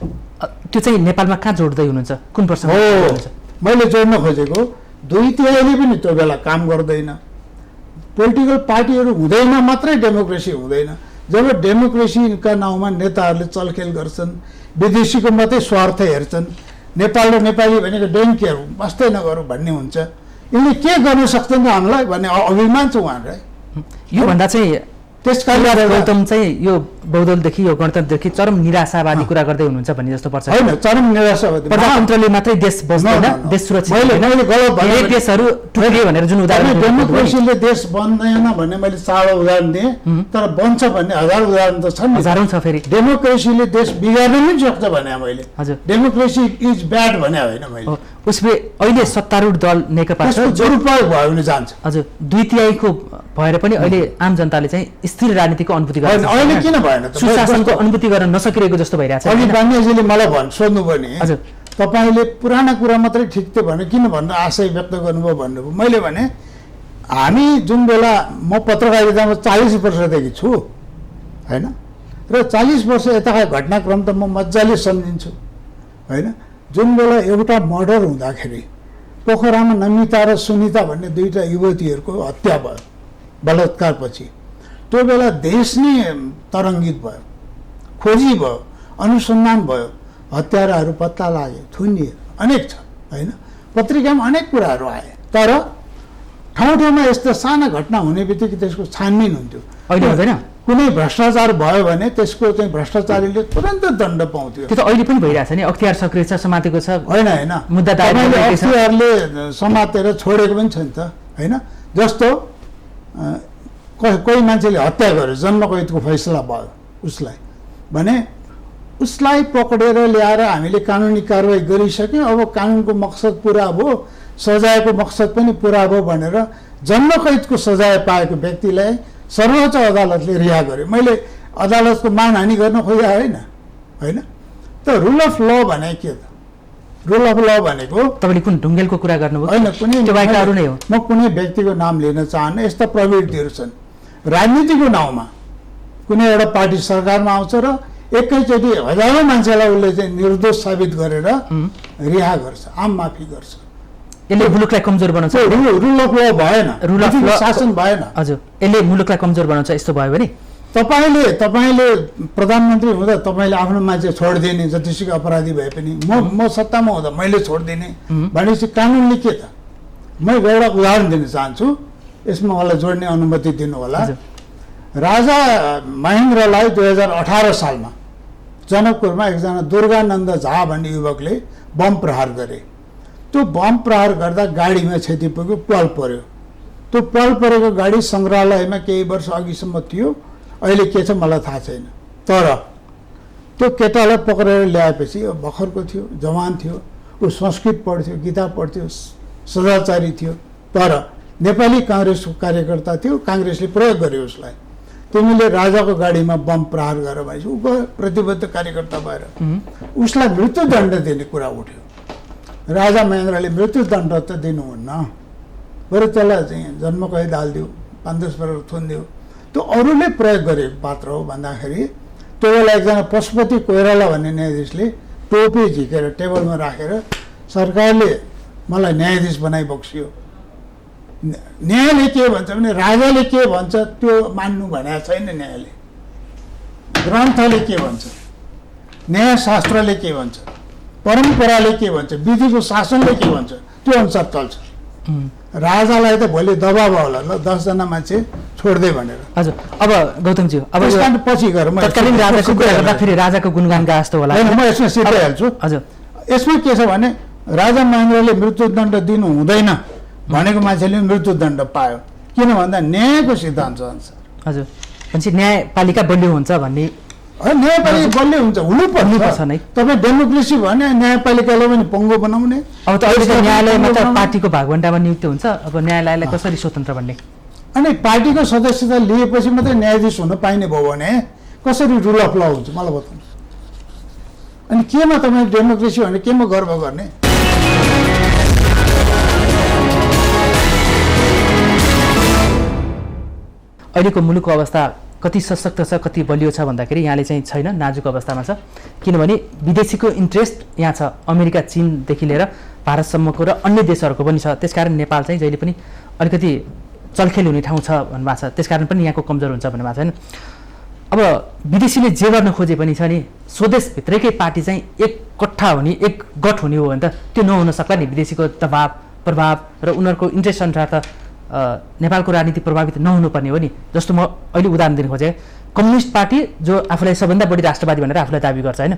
त्यो चाहिँ नेपालमा कहाँ जोड्दै हुनुहुन्छ, कुन प्रश्न हो मैले जोड्न खोजेको? 2/3 पनि त्यो बेला काम गर्दैन। पोलिटिकल पार्टीहरू हुँदैन मात्रै डेमोक्रेसी हुँदैन। जब डेमोक्रेसीका नाउँमा नेताहरूले चलखेल गर्छन्, विदेशीको मात्रै स्वार्थ हेर्छन्, नेपाल र नेपाली भनेको डेङ्केयर बस्दै नगरौँ भन्ने हुन्छ, यिनले के गर्न सक्छन् हामीलाई भन्ने अभिमान छ उहाँहरूलाई। योभन्दा चाहिँ त्यसकारणले गर्दा गौतम चाहिँ यो बहुदलदेखि यो गणतन्त्रदेखि चरम निराशावादी कुरा गर्दै हुनुहुन्छ भन्ने जस्तो पर्छ। होइन, चरम निराशावादी प्रजातन्त्रले मात्रै देश बस्दैन, देश सुरक्षित मैले गलत भने देशहरू टुक्रियो भनेर जुन उदाहरण डेमोक्रेसीले देश बन्दैन भन्ने मैले 4 उदाहरण दिएँ, तर बन्छ भन्ने 1000 उदाहरण त छन्। हजारौँ छ फेरि। डेमोक्रेसीले देश बिगार्न पनि सक्छ भने मैले। हजुर, डेमोक्रेसी इज ब्याड भने होइन मैले। उसले अहिले सत्तारूढ दल नेकपा त्यसको दुरुपयोग भयो भने जान्छ। हजुर, 2/3 भएर पनि अहिले आम जनताले चाहिँ स्थिर राजनीतिको अनुभूति गर्छ। अहिले किन भएन त? सुशासनको अनुभूति गर्न नसकिरहेको जस्तो भइरहेछ। अघि बानियाजीले मलाई सोध्नु पनि, हजुर, तपाईँले पुराना कुरा मात्रै ठिक थियो भने किन भन्नु आशय व्यक्त गर्नुभयो भन्नुभयो। मैले भने हामी जुन बेला म पत्रकारितामा 40 वर्षदेखि छु होइन, र 40 वर्ष यताका घटनाक्रम त म मजाले सम्झिन्छु होइन। जुन बेला एउटा मर्डर हुँदाखेरि पोखरामा नमिता र सुनिता भन्ने 2टा युवतीहरूको हत्या भयो बलात्कारपछि, त्यो बेला देश नै तरङ्गित भयो, खोजी भयो, अनुसन्धान भयो, हत्याराहरू पत्ता लाग्यो, थुनिए, अनेक छ होइन। पत्रिकामा अनेक कुराहरू आए, तर ठाउँ ठाउँमा यस्तो साना घटना हुने बित्तिकै त्यसको छानबिन हुन्थ्यो। अहिले हुँदैन। कुनै भ्रष्टाचार भयो भने त्यसको चाहिँ भ्रष्टाचारीले तुरन्त दण्ड पाउँथ्यो। त्यो त अहिले पनि भइरहेछ नि, अख्तियार सक्रिय छ, समातेको छ। होइन होइन, मुद्दा दायर गरिएको छ। अख्तियारले समातेर छोडेको पनि छ नि त होइन। जस्तो कोही मान्छेले हत्या गर्यो, जन्मकैदको फैसला भयो उसलाई भने उसलाई पक्रेर ल्याएर हामीले कानुनी कारवाही गरिसक्यौँ, अब कानुनको मकसद पुरा भयो, सजायको मकसद पनि पुरा भयो भनेर जन्मकैदको सजाय पाएको व्यक्तिलाई सर्वोच्च अदालतले रिहा गर्यो। मैले अदालतको मानहानि गर्न खोजे होइन होइन। त रुल अफ ल भने के त? रुल अफ ल भनेको तपाईँले कुन ढुङ्गेलको कुरा गर्नुभयो? होइन, कुनै त्यो बाहेक अरू नै हो। म कुनै व्यक्तिको नाम लिन चाहन्न। यस्ता प्रवृत्तिहरू छन् राजनीतिको नाउँमा। कुनै एउटा पार्टी सरकारमा आउँछ र एकैचोटि हजारौँ मान्छेलाई उसले चाहिँ निर्दोष साबित गरेर रिहा गर्छ, आम माफी गर्छ। यसले मुलुकलाई कमजोर बनाउँछ। रुल अफ ल भएन, रुल अफ ल शासन भएन। हजुर, यसले मुलुकलाई कमजोर बनाउँछ, यस्तो भयो भने तपाईँले प्रधानमन्त्री हुँदा तपाईँले आफ्नो मान्छे छोडिदिने, जतिसुकै अपराधी भए पनि म सत्तामा हुँदा मैले छोडिदिने भनेपछि कानुनले के त? म एउटा उदाहरण दिन चाहन्छु, यसमा मलाई जोड्ने अनुमति दिनु होला। राजा महेन्द्रलाई 2018 सालमा जनकपुरमा एकजना दुर्गानन्द झा भन्ने युवकले बम प्रहार गरे। त्यो बम प्रहार गर्दा गाडीमा क्षति पुग्यो, पल पर्यो। त्यो पल परेको गाडी सङ्ग्रहालयमा केही वर्ष अघिसम्म थियो, अहिले के छ मलाई थाहा छैन। तर त्यो केटालाई पक्रेर ल्याएपछि भर्खरको थियो, जवान थियो, ऊ संस्कृत पढ्थ्यो, गीता पढ्थ्यो, सदाचारी थियो, तर नेपाली काङ्ग्रेसको कार्यकर्ता थियो। काङ्ग्रेसले प्रयोग गर्यो उसलाई। तिमीले राजाको गाडीमा बम प्रहार गर भनेपछि ऊ गयो प्रतिबद्ध कार्यकर्ता भएर। उसलाई मृत्युदण्ड दिने कुरा उठ्यो। राजा महेन्द्रले मृत्युदण्ड त दिनुहुन्न, बरु त्यसलाई चाहिँ जन्मकैद हालिदियो, 5-10 वर्ष थुनिदियो। त्यो अरूले प्रयोग गरेको पात्र हो भन्दाखेरि त्यो बेला एकजना पशुपति कोइराला भन्ने न्यायाधीशले टोपी झिकेर टेबलमा राखेर सरकारले मलाई न्यायाधीश बनाइबक्सियो। न्यायले के भन्छ भने राजाले के भन्छ त्यो मान्नु भनेको छैन। न्यायले, ग्रन्थले के भन्छ, न्यायशास्त्रले के भन्छ, परम्पराले के भन्छ, विधिको शासनले के भन्छ, त्यो अनुसार चल्छ। राजालाई त भोलि दबाब होला, ल 10 जना मान्छे छोड्दै भनेर। हजुर, अब गौतमजी, अब पछि गएर तत्कालीन राजाको कुरा गर्दा फेरि राजाको गुणगान गा जस्तो होला। म यसमा सिधाइहाल्छु। हजुर, यसमा के छ भने राजा महेन्द्रले मृत्युदण्ड दिनु हुँदैन भनेको मान्छेले मृत्युदण्ड पायो, किन भन्दा न्यायको सिद्धान्त अनुसार। हजुर, भनेपछि न्यायपालिका बलियो हुन्छ भन्ने। न्यायपालिका बलियो हुन्छ, हुनुपर्छ नै। तपाईँ डेमोक्रेसी भने न्यायपालिकालाई पनि पङ्गो बनाउने। अब त अहिले न्यायालयमा त पार्टीको भागवण्डामा नियुक्त हुन्छ, अब न्यायालयलाई कसरी स्वतन्त्र भन्ने? अनि पार्टीको सदस्यता लिएपछि मात्रै न्यायाधीश हुन पाइने भयो भने कसरी रुल अफ ल हुन्छ मलाई बताउनुहोस्। अनि केमा तपाईँ डेमोक्रेसी भने केमा गर्व गर्ने? अहिलेको मुलुकको अवस्था कति सशक्त छ, कति बलियो छ भन्दाखेरि यहाँले चाहिँ छैन, नाजुक अवस्थामा छ। किनभने विदेशीको इन्ट्रेस्ट यहाँ छ, अमेरिका, चीनदेखि लिएर भारतसम्मको र अन्य देशहरूको पनि छ। त्यसकारण नेपाल चाहिँ जहिले पनि अलिकति चलखेल हुने ठाउँ छ भन्नुभएको छ, त्यसकारण पनि यहाँको कमजोर हुन्छ भन्नुभएको छैन। अब विदेशीले जे गर्न खोजे पनि छ नि, स्वदेशभित्रैकै पार्टी चाहिँ एक कट्ठा हुने, एक गठ हुने हो भने त त्यो नहुन सक्ला नि। विदेशीको दबाब, प्रभाव र उनीहरूको इन्ट्रेस्ट अनुसार त नेपालको राजनीति प्रभावित नहुनुपर्ने हो नि। जस्तो म अहिले उदाहरण दिन खोजेँ, कम्युनिस्ट पार्टी जो आफूलाई सबभन्दा बढी राष्ट्रवादी भनेर आफूलाई दाबी गर्छ होइन,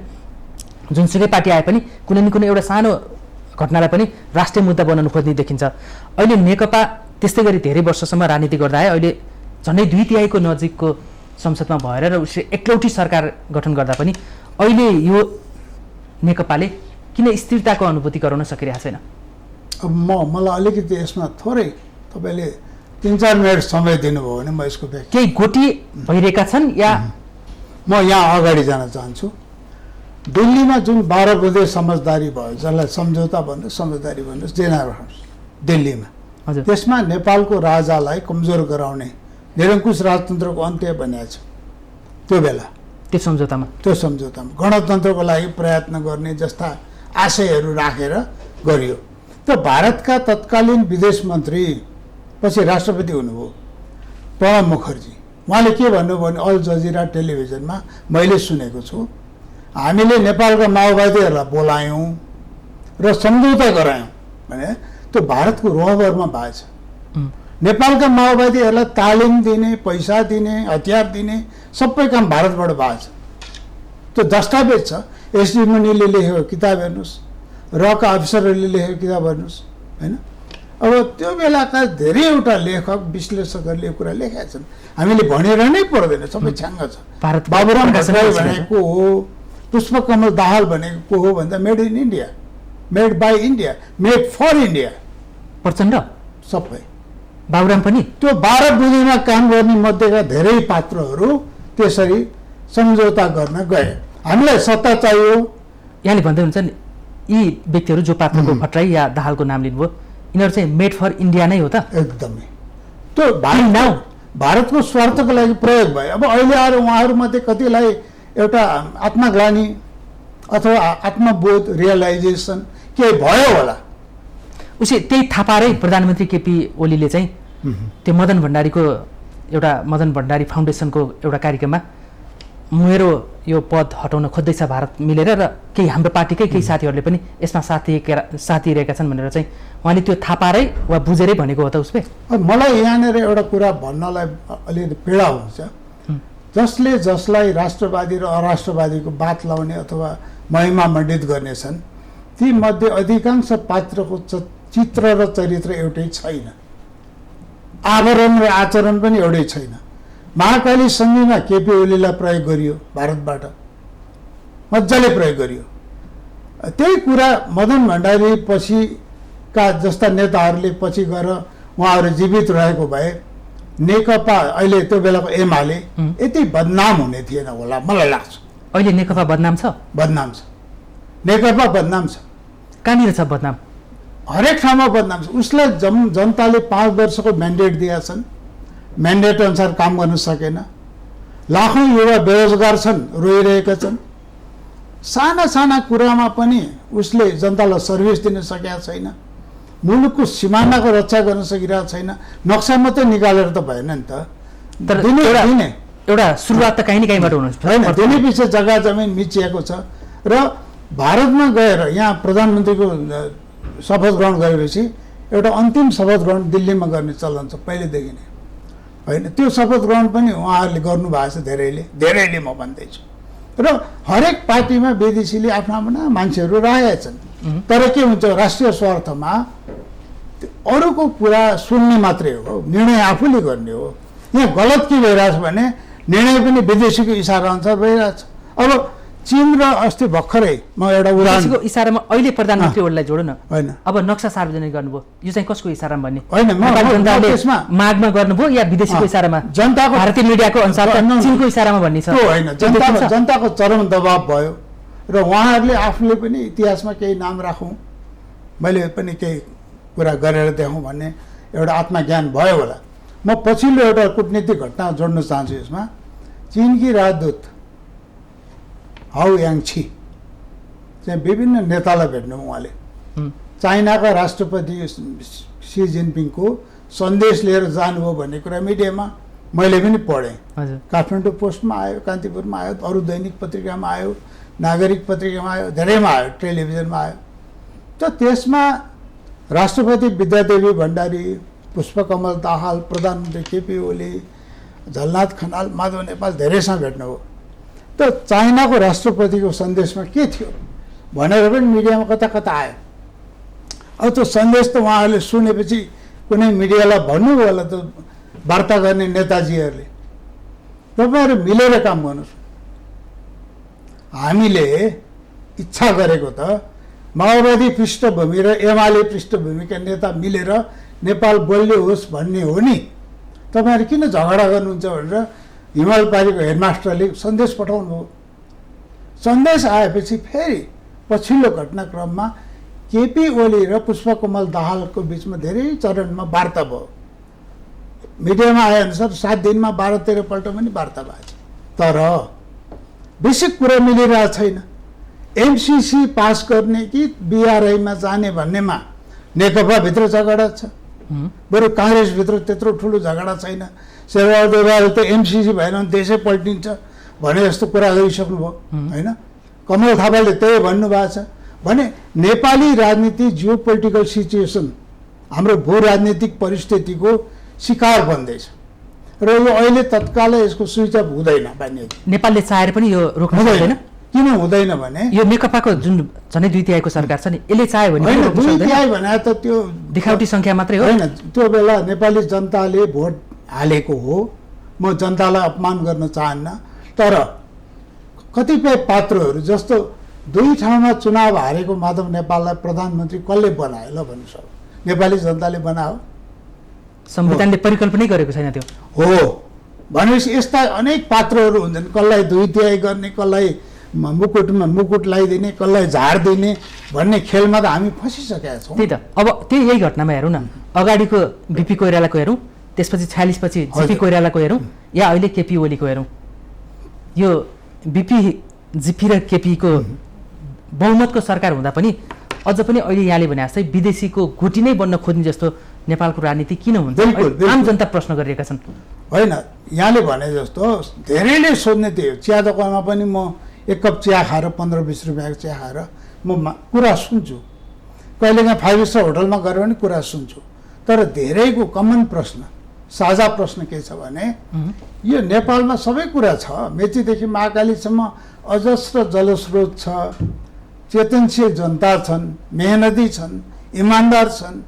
जुनसुकै पार्टी आए पनि कुनै न कुनै एउटा सानो घटनालाई पनि राष्ट्रिय मुद्दा बनाउनु खोज्ने देखिन्छ। अहिले नेकपा त्यस्तै गरी धेरै वर्षसम्म राजनीति गर्दा आए, अहिले झन्डै 2/3 नजिकको संसदमा भएर र उसले एकलौटी सरकार गठन गर्दा पनि अहिले यो नेकपाले किन स्थिरताको अनुभूति गराउन सकिरहेको छैन? अब मलाई अलिकति यसमा थोरै तपाईँले 3-4 मिनट समय दिनुभयो भने म यसको व्याख्या केही गोटी भइरहेका छन् या म यहाँ अगाडि जान चाहन्छु। दिल्लीमा जुन 12 बुँदे समझदारी भयो, जसलाई सम्झौता भन्नुहोस् समझदारी भन्नुहोस्, जे नहोस् दिल्लीमा, हजुर त्यसमा नेपालको राजालाई कमजोर गराउने निरङ्कुश राजतन्त्रको अन्त्य बनिएको छ। त्यो बेला त्यो सम्झौतामा गणतन्त्रको लागि प्रयत्न गर्ने जस्ता आशयहरू राखेर गरियो। त्यो भारतका तत्कालीन विदेश मन्त्री पछि राष्ट्रपति हुनुभयो प्रणब मुखर्जी, उहाँले के भन्नुभयो भने अल जजिरा टेलिभिजनमा मैले सुनेको छु, हामीले नेपालका माओवादीहरूलाई बोलायौँ र सम्झौता गरायौँ भने त्यो भारतको रोहबरमा भएछ। नेपालका माओवादीहरूलाई तालिम दिने, पैसा दिने, हतियार दिने सबै काम भारतबाट भएको छ। त्यो दस्तावेज छ। एसडी मुनिले लेखेको किताब हेर्नुहोस्, रका अफिसरहरूले लेखेको किताब हेर्नुहोस् होइन। अब त्यो बेलाका धेरैवटा लेखक विश्लेषकहरूले यो कुरा लेखेका छन्, हामीले भनेर नै पर्दैन, सबै छ्याङ्ग छ। बाबुराम भट्टराई भनेको हो, पुष्पकमल दाहाल भनेको को हो भन्दा made in India, made by India, made for India, Prachanda सबै बाबुराम पनि त्यो 12 बुँदेमा काम गर्ने मध्येका धेरै पात्रहरू त्यसरी सम्झौता गर्न गए। हामीलाई सत्ता चाहियो। यहाँले भन्दै हुन्छ नि यी व्यक्तिहरू जो पात्रको भट्टराई या दाहालको नाम लिनुभयो, यिनीहरू चाहिँ मेड फर इन्डिया नै हो त? एकदमै त्यो भारतको स्वार्थको लागि प्रयोग भयो। अब अहिले आएर उहाँहरूमध्ये कतिलाई एउटा आत्मग्लानी अथवा आत्मबोध रियलाइजेसन के भयो होला, उसले त्यही थाहा पारै प्रधानमन्त्री केपी ओलीले चाहिँ त्यो मदन भण्डारी फाउन्डेसनको एउटा कार्यक्रममा मेरो यो पद हटाउन खोज्दैछ भारत मिलेर, र केही हाम्रो पार्टीकै केही साथीहरूले पनि यसमा साथ दिइरहेका छन् भनेर चाहिँ उहाँले त्यो थाहा पारै वा बुझेरै भनेको हो त उसले? मलाई यहाँनिर एउटा कुरा भन्नलाई अलिकति पीडा हुन्छ, जसलाई राष्ट्रवादी र अराष्ट्रवादीको बात लाउने अथवा महिमा मण्डित गर्नेछन्, ती मध्ये अधिकांश पात्रको चित्र र चरित्र एउटै छैन, आवरण र आचरण पनि एउटै छैन। महाकाली सन्धिमा केपी ओलीलाई प्रयोग गरियो, भारतबाट मजाले प्रयोग गरियो। त्यही कुरा मदन भण्डारी पछिका जस्ता नेताहरूले पछि गएर उहाँहरू जीवित रहेको भए नेकपा अहिले त्यो बेलाको एमाले यति बदनाम हुने थिएन होला मलाई लाग्छ। अहिले नेकपा बदनाम छ? बदनाम छ, नेकपा बदनाम छ। कहाँनिर छ बदनाम? हरेक ठाउँमा बदनाम छ। उसलाई जनताले 5 वर्षको म्यान्डेट दिएका छन्, म्यान्डेट अनुसार काम गर्न सकेन। लाखौँ युवा बेरोजगार छन्, रोइरहेका छन्। साना साना कुरामा पनि उसले जनतालाई सर्भिस दिन सकेका छैन, मुलुकको सिमानाको रक्षा गर्न सकिरहेको छैन। नक्सा मात्रै निकालेर त भएन नि त, तर एउटा सुरुवात त कहीँ न कहीँबाट हुनु होइन। दिने पछि जग्गा जमिन मिचिएको छ र भारतमा गएर यहाँ प्रधानमन्त्रीको शपथ ग्रहण गरेपछि एउटा अन्तिम शपथ ग्रहण दिल्लीमा गर्ने चलन छ पहिलेदेखि नै होइन। त्यो शपथ ग्रहण पनि उहाँहरूले गर्नुभएको छ, धेरैले म भन्दैछु। र हरेक पार्टीमा विदेशीले आफ्ना मान्छेहरू राखेका छन्, तर के हुन्छ राष्ट्रिय स्वार्थमा अरूको कुरा सुन्ने मात्रै हो, निर्णय आफूले गर्ने हो। यहाँ गलत के भइरहेछ भने निर्णय पनि विदेशीको इसारा अनुसार भइरहेछ। अब चीन र अस्ति भर्खरै म एउटा उदाहरणको इसारामा अहिले प्रधानमन्त्री ओलीलाई जोड्नु न, होइन अब नक्सा सार्वजनिक गर्नुभयो, यो चाहिँ कसको इसारामा भन्ने होइन, जनताले मागमा गर्नुभयो या विदेशीको इसारामा? जनताको भारतीय मिडियाको अनुसार चीनको इसारामा भन्ने छ होइन। जनताको चरम दबाव भयो र उहाँहरूले आफूले पनि इतिहासमा केही नाम राखौँ, मैले पनि केही कुरा गरेर देखाउँ भन्ने एउटा आत्मज्ञान भयो होला। म पछिल्लो एउटा कूटनीतिक घटना जोड्न चाहन्छु यसमा। चीनकी राजदूत हाउ याङछी चाहिँ विभिन्न नेतालाई भेट्नु उहाँले चाइनाका राष्ट्रपति सी जिनपिङको सन्देश लिएर जानुभयो भन्ने कुरा मिडियामा मैले पनि पढेँ। काठमाडौँ पोस्टमा आयो, कान्तिपुरमा आयो, अरू दैनिक पत्रिकामा आयो, नागरिक पत्रिकामा आयो, धेरैमा आयो, टेलिभिजनमा आयो। त त्यसमा राष्ट्रपति विद्यादेवी भण्डारी, पुष्पकमल दाहाल, प्रधानमन्त्री केपी ओली, झलनाथ खनाल, माधव नेपाल धेरैसँग भेट्नुभयो। त चाइनाको राष्ट्रपतिको सन्देशमा के थियो भनेर पनि मिडियामा कता कता आयो। अब त्यो सन्देश त उहाँहरूले सुनेपछि कुनै मिडियालाई भन्नुभयो होला त वार्ता गर्ने नेताजीहरूले, तपाईँहरू मिलेर काम गर्नुहोस्। हामीले इच्छा गरेको त माओवादी पृष्ठभूमि र एमाले पृष्ठभूमिका नेता मिलेर नेपाल बलियो होस् भन्ने हो नि। तपाईँहरू किन झगडा गर्नुहुन्छ भनेर हिमाल पारीको हेडमास्टरले सन्देश पठाउनु भयो। सन्देश आएपछि फेरि पछिल्लो घटनाक्रममा केपी ओली र पुष्पकमल दाहालको बिचमा धेरै चरणमा वार्ता भयो। मिडियामा आएअनुसार 7 दिनमा 12-13 पल्ट पनि वार्ता भएको छ। तर बेसिक कुरा मिलिरहेको छैन। एमसिसी पास गर्ने कि बिआरआईमा जाने भन्नेमा नेकपाभित्र झगडा छ। बरु काङ्ग्रेसभित्र त्यत्रो ठुलो झगडा छैन। शेरबहादुर देउवाले त एमसिसी भएन भने देशै पल्टिन्छ भने जस्तो कुरा गरिसक्नुभयो होइन। कमल थापाले त्यही भन्नुभएको छ भने नेपाली राजनीति जियो पोलिटिकल सिचुएसन हाम्रो भू राजनीतिक परिस्थितिको शिकार बन्दैछ र यो अहिले तत्कालै यसको स्विच अफ हुँदैन। नेपालले चाहेर पनि यो रोक्न सक्दैन। किन हुँदैन भने यो नेकपाको जुन झन्डै 2/3 सरकार छ नि, यसले चाह्यो भने 2/3 भने त त्यो देखावटी संख्या मात्रै हो होइन। त्यो बेला नेपाली जनताले भोट हालेको हो। म जनतालाई अपमान गर्न चाहन्न, तर कतिपय पात्रहरू जस्तो 2 ठाउँमा चुनाव हारेको माधव नेपाललाई प्रधानमन्त्री कसले बनायो ल भन्नुहोस्। अब नेपाली जनताले बनायो, संविधानले परिकल्पनै गरेको छैन त्यो हो भनेपछि यस्ता अनेक पात्रहरू हुन्छन्। कसलाई 2/3 गर्ने, कसलाई मुकुटमा मुकुट लगाइदिने, कसलाई झार दिने भन्ने खेलमा त हामी फसिसकेका छौँ। त्यही त। अब त्यही यही घटनामा हेरौँ न, अगाडिको बिपी कोइरालाको हेरौँ, त्यसपछि 46 पछि जिपी कोइरालाको हेरौँ, या अहिले केपी ओलीको हेरौँ। यो जिपी र केपीको बहुमतको सरकार हुँदा पनि अझ पनि अहिले यहाँले भने जस्तै विदेशीको घुटी नै बन्न खोज्ने जस्तो नेपालको राजनीति किन हुन्छ? आम जनता प्रश्न गरिरहेका छन्। होइन, यहाँले भने जस्तो धेरैले सोध्ने थियो। चिया दोकानमा पनि म 1 कप चिया खाएर 15-20 रुपियाँको चिया खाएर म कुरा सुन्छु। कहिलेकाहीँ 5 स्टार होटलमा गएर पनि कुरा सुन्छु। तर धेरैको कमन प्रश्न, साझा प्रश्न के छ भने यो नेपालमा सबै कुरा छ। मेचीदेखि महाकालीसम्म अजस्र जलस्रोत छ, चेतनशील जनता छन्, मेहनती छन्, इमान्दार छन्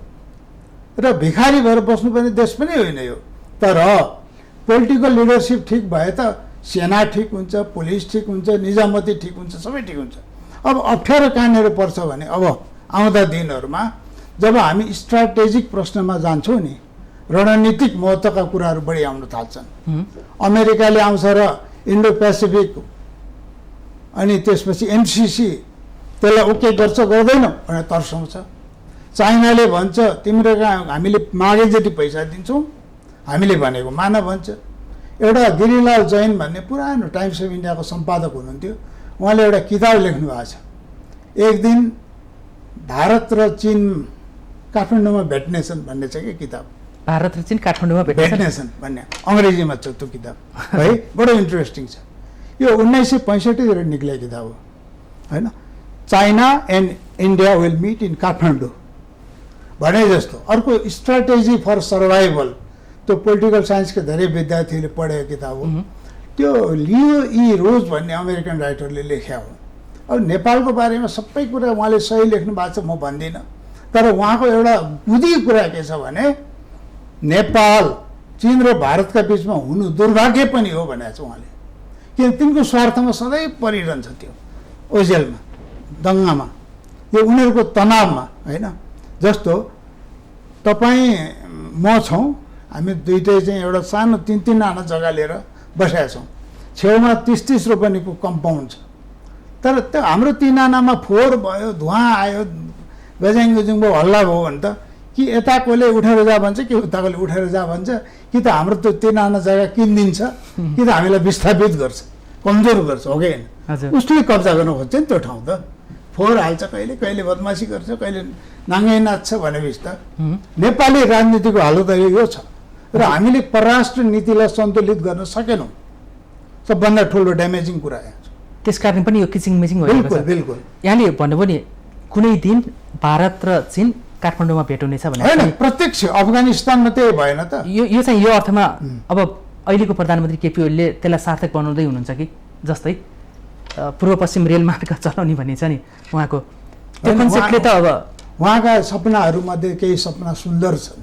र भिखारी भएर बस्नुपर्ने देश पनि होइन यो। तर पोलिटिकल लिडरसिप ठिक भए त सेना ठिक हुन्छ, पुलिस ठिक हुन्छ, निजामती ठिक हुन्छ, सबै ठिक हुन्छ। अब अप्ठ्यारो कहाँनिर पर्छ भने अब आउँदा दिनहरूमा जब हामी स्ट्राटेजिक प्रश्नमा जान्छौँ नि, रणनीतिक महत्त्वका कुराहरू बढी आउन थाल्छन्। अमेरिकाले आउँछ र इन्डो पेसिफिक अनि त्यसपछि एमसिसी त्यसलाई ओके गर्छ गर्दैन भनेर तर्साउँछ। चाइनाले भन्छ तिम्रो हामीले मागे जति पैसा दिन्छौँ, हामीले भनेको मान भन्छ। एउटा गिरिलाल जैन भन्ने पुरानो टाइम्स अफ इन्डियाको सम्पादक हुनुहुन्थ्यो, उहाँले एउटा किताब लेख्नु भएको छ, एक दिन भारत र चीन काठमाडौँमा भेट्नेछन् भन्ने छ कि किताब। भारत र चीन काठमाडौँमा भेट्नेछन् भन्ने अङ्ग्रेजीमा छ त्यो किताब है, बडो इन्ट्रेस्टिङ छ। यो 1965 निक्लेको किताब हो होइन। China and India will meet in Kathmandu भने जस्तो अर्को स्ट्राटेजी फर सर्भाइभल, त्यो पोलिटिकल साइन्सका धेरै विद्यार्थीले पढेको किताब हो। त्यो लियो ई रोज भन्ने अमेरिकन राइटरले लेख्या हो। अब नेपालको बारेमा सबै कुरा उहाँले सही लेख्नु भएको छ, म भन्दिनँ। तर उहाँको एउटा बुझी कुरा के छ भने नेपाल चीन र भारतका बिचमा हुनु दुर्भाग्य पनि हो भनेको छ उहाँले। किन तिनको स्वार्थमा सधैँ परिरहन्छ त्यो ओझेलमा, दङ्गामा, यो उनीहरूको तनावमा होइन। जस्तो तपाईँ म छौँ, हामी दुइटै चाहिँ एउटा सानो 3-3 आना जग्गा लिएर बसेका छौँ। छेउमा 30-30 रोपनीको कम्पाउन्ड छ। तर त्यो हाम्रो 3 आनामा फोहोर भयो, धुवाँ आयो, गज्याङ गुजुङ भयो, हल्ला भयो भने त कि यता कसले उठेर जा भन्छ कि उता कसले उठेर जा भन्छ, कि त हाम्रो त्यो 3 आना जग्गा किनिदिन्छ कि त हामीलाई विस्थापित गर्छ, कमजोर गर्छ, हो कि होइन? उसले कब्जा गर्न खोज्छ नि त्यो ठाउँ त। फोहोर हाल्छ, कहिले कहिले बदमासी गर्छ, कहिले नाङ्गै नाच्छ भनेपछि त नेपाली राजनीतिको हालत अहिले यो छ। र हामीले परराष्ट्र नीतिलाई सन्तुलित गर्न सकेनौँ, सबभन्दा ठुलो ड्यामेजिङ कुरा यहाँ छ। त्यसकारण पनि यो किचिङ मिचिङ भइरहेको छ। बिल्कुल। यहाँले भन्नुभयो नि कुनै दिन भारत र चीन काठमाडौँमा भेट हुनेछ भने होइन, प्रत्यक्ष अफगानिस्तानमा त्यही भएन त। यो चाहिँ यो अर्थमा अब अहिलेको प्रधानमन्त्री केपी ओलीले त्यसलाई सार्थक बनाउँदै हुनुहुन्छ कि? जस्तै पूर्व पश्चिम रेलमार्ग चलाउने भन्ने छ नि उहाँको, त्यो कन्सेप्टले त अब उहाँका सपनाहरूमध्ये केही सपना सुन्दर छन्,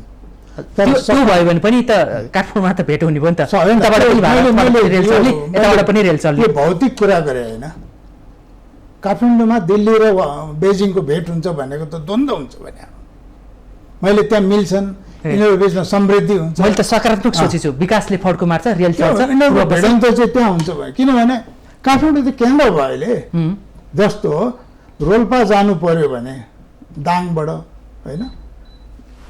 त्यो भयो भने पनि त काठमाडौँमा त भेट हुने भयो नि त। होइन, यताबाट पनि रेल चल्ने, यताबाट पनि रेल चल्ने। त्यो भौतिक कुरा गरे होइन। काठमाडौँमा दिल्ली र बेजिङको भेट हुन्छ भनेको त द्वन्द्व हुन्छ भने मैले त्यहाँ मिल्छन्, यिनीहरू बिचमा समृद्धि हुन्छ। मैले त सकारात्मक सोचेछु, विकासले फड्को मार्छ, रेल चल्छ, यिनीहरूको भेटन्त चाहिँ त्यहाँ हुन्छ भने, किनभने काठमाडौँ त केन्द्र भयो अहिले। जस्तो रोल्पा जानु पर्यो भने दाङबाट होइन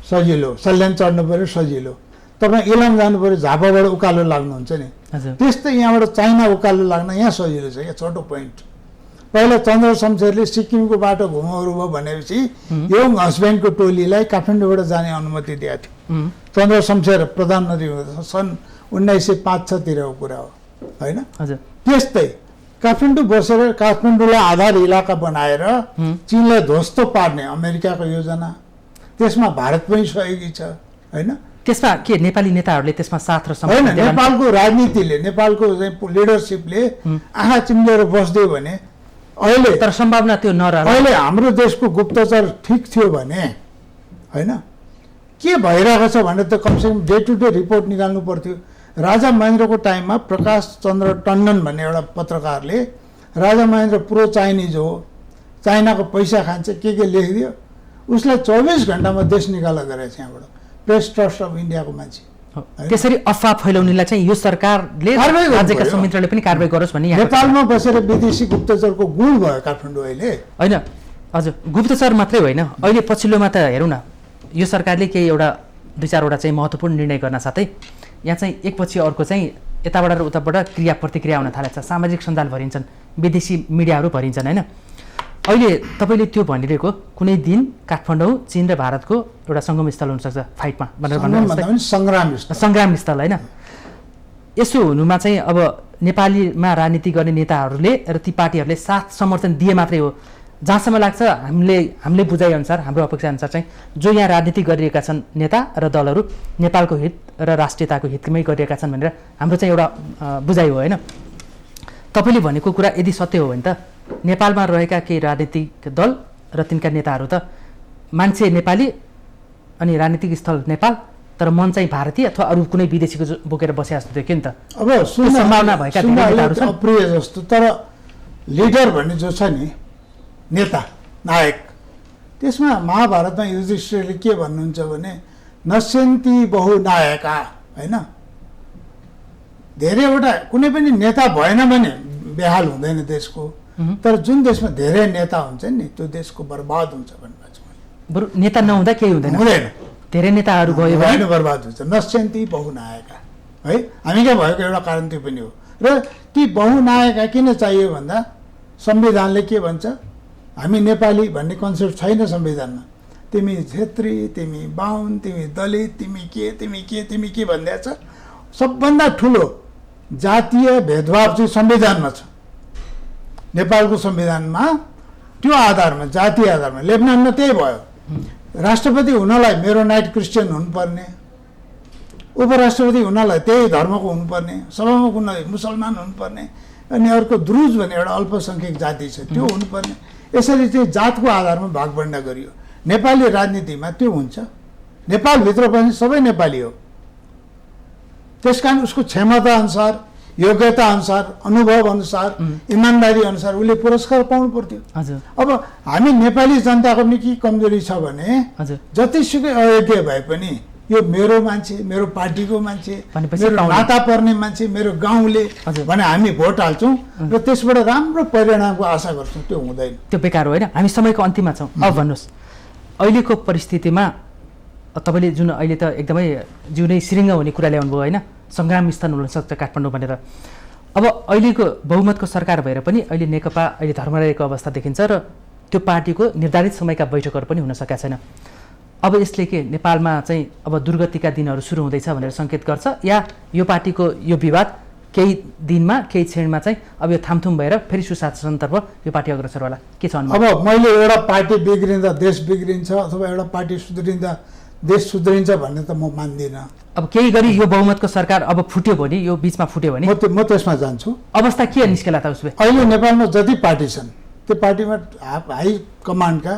सजिलो, सल्यान चढ्नु पर्यो सजिलो, तपाईँ इलाम जानु पर्यो झापाबाट उकालो लाग्नुहुन्छ नि, त्यस्तै यहाँबाट चाइना उकालो लाग्न यहाँ सजिलो छ क्या। छोटो पोइन्ट, पहिला चन्द्र शमशेरले सिक्किमको बाटो घुमाउनु भयो भनेपछि यङ हस्बेन्डको टोलीलाई काठमाडौँबाट जाने अनुमति दिएको थियो। चन्द्र शमशेर प्रधानमन्त्री हुँदा सन् 1905-06 तिरको कुरा हो होइन। त्यस्तै काठमाडौँ बसेर काठमाडौँलाई आधार इलाका बनाएर चीनलाई ध्वस्त पार्ने अमेरिकाको योजना, त्यसमा भारत पनि सहयोगी छ होइन। त्यसमा के नेपाली नेताहरूले त्यसमा साथ र होइन, नेपालको राजनीतिले, नेपालको लिडरसिपले आँखा चिम्लेर बस्दियो भने अहिले, तर सम्भावना त्यो नरह। अहिले हाम्रो देशको गुप्तचर ठिक थियो भने होइन के भइरहेको छ भने त कमसेकम डे टु डे रिपोर्ट निकाल्नु पर्थ्यो। राजा महेन्द्रको टाइममा प्रकाश चन्द्र टन्डन भन्ने एउटा पत्रकारले राजा महेन्द्र प्रो चाइनिज हो, चाइनाको पैसा खान्छ के लेखिदियो, उसलाई 24 घण्टामा देश निकाला गरेछ यहाँबाट, प्रेस ट्रस्ट अफ इन्डियाको मान्छे। त्यसरी अफवाह फैलाउनेलाई चाहिँ यो सरकारले, राज्यका संयन्त्रले पनि कारबाही गरोस् भन्ने। नेपालमा बसेर विदेशी गुप्तचरको गुण भयो काठमाडौँ अहिले। होइन हजुर, गुप्तचर मात्रै होइन, अहिले पछिल्लोमा त हेरौँ न, यो सरकारले केही एउटा 2-4वटा चाहिँ महत्त्वपूर्ण निर्णय गर्न साथै यहाँ चाहिँ एकपछि अर्को चाहिँ यताबाट र उताबाट क्रिया प्रतिक्रिया हुन थालेको छ। सामाजिक सञ्जाल भरिन्छन्, विदेशी मिडियाहरू भरिन्छन् होइन। अहिले तपाईँले त्यो भनिरहेको कुनै दिन काठमाडौँ चीन र भारतको एउटा सङ्गम स्थल हुनसक्छ फाइटमा भनेर भन्नु, सङ्ग्राम स्थल होइन। यसो हुनुमा चाहिँ अब नेपालीमा राजनीति गर्ने नेताहरूले र ती पार्टीहरूले साथ समर्थन दिए मात्रै हो। जहाँसम्म लाग्छ हामीले बुझाइअनुसार, हाम्रो अपेक्षाअनुसार चाहिँ जो यहाँ राजनीति गरिरहेका छन् नेता र दलहरू नेपालको हित र राष्ट्रियताको हितमै गरिरहेका छन् भनेर हाम्रो चाहिँ एउटा बुझाइ हो होइन। तपाईँले भनेको कुरा यदि सत्य हो भने त नेपालमा रहेका केही राजनीतिक दल र तिनका नेताहरू त मान्छे नेपाली अनि राजनीतिक स्थल नेपाल, तर मन चाहिँ भारतीय अथवा अरू कुनै विदेशीको बोकेर बसे जस्तो थियो कि नि त। अब सम्भावना भएका नेताहरू छन् अप्रिय जस्तो, तर लिडर भन्ने जो छ नि, नेता नायक, त्यसमा महाभारतमा युधिष्ठिरले के भन्नुहुन्छ भने नश्यन्ति बहुनायका होइन। धेरैवटा कुनै पनि नेता भएन भने बेहाल हुँदैन देशको, तर जुन देशमा धेरै नेता हुन्छन् नि त्यो देशको बर्बाद हुन्छ भन्नु छ। बरु नेता नहुँदा केही हुँदैन, धेरै नेताहरू गयो भने बर्बाद हुन्छ। नश्यन्ति बहुनायका है, हामी क्या भएको एउटा कारण त्यो पनि हो। र ती बहुनायका किन चाहियो भन्दा संविधानले के भन्छ, हामी नेपाली भन्ने कन्सेप्ट छैन संविधानमा। तिमी क्षेत्री, तिमी बाहुन, तिमी दलित, तिमी के भन्दै छ। सबभन्दा ठुलो जातीय भेदभाव चाहिँ संविधानमा छ। नेपालको संविधानमा त्यो आधारमा, जातीय आधारमा, लेबनानमा त्यही भयो। राष्ट्रपति हुनलाई मेरोनाइट क्रिस्चियन हुनुपर्ने, उपराष्ट्रपति हुनलाई त्यही धर्मको हुनुपर्ने, सभामुख हुनलाई मुसलमान हुनुपर्ने, अनि अर्को द्रुज भन्ने एउटा अल्पसङ्ख्यक जाति छ त्यो हुनुपर्ने। यसरी चाहिँ जातको आधारमा भागभण्डा गरियो। नेपाली राजनीतिमा त्यो हुन्छ। नेपालभित्र पनि सबै नेपाली हो, त्यसकारण उसको क्षमता अनुसार, योग्यता अनुसार, अनुभव अनुसार, इमान्दारी अनुसार उसले पुरस्कार पाउनु पर्थ्यो। अब हामी नेपाली जनताको नि के कमजोरी छ भने जतिसुकै अयोग्य भए पनि यो मेरो मान्छे, मेरो पार्टीको मान्छे, मेरो नाता पर्ने मान्छे, मेरो गाउँले भने हामी भोट हाल्छौँ र त्यसबाट राम्रो परिणामको आशा गर्छौँ। त्यो हुँदैन, त्यो बेकार हो होइन। हामी समयको अन्तिममा छौँ। अब भन्नुहोस्, अहिलेको परिस्थितिमा तपाईँले जुन अहिले त एकदमै जिउनै सिरिङ्ग हुने कुरा ल्याउनु भयो होइन, सङ्ग्राम स्थल हुनसक्छ काठमाडौँ भनेर। अब अहिलेको बहुमतको सरकार भएर पनि अहिले नेकपा अहिले धर्मरहेको अवस्था देखिन्छ र त्यो पार्टीको निर्धारित समयका बैठकहरू पनि हुन सकेका छैन। अब यसले के नेपालमा चाहिँ अब दुर्गतिका दिनहरू सुरु हुँदैछ भनेर सङ्केत गर्छ, या यो पार्टीको यो विवाद केही दिनमा केही क्षणमा चाहिँ अब यो थामथुम भएर फेरि सुशासनतर्फ यो पार्टी अग्रसर होला के छ अनुमान? अब मैले एउटा पार्टी बिग्रिँदा देश बिग्रिन्छ अथवा एउटा पार्टी सुध्रिँदा देश सुध्रिन्छ भन्ने त म मान्दिनँ। अब केही गरी यो बहुमतको सरकार अब फुट्यो भने, यो बिचमा फुट्यो भने म त्यसमा जान्छु। अवस्था के निस्केला त उसले? अहिले नेपालमा जति पार्टी छन् त्यो पार्टीमा हाई कमान्डका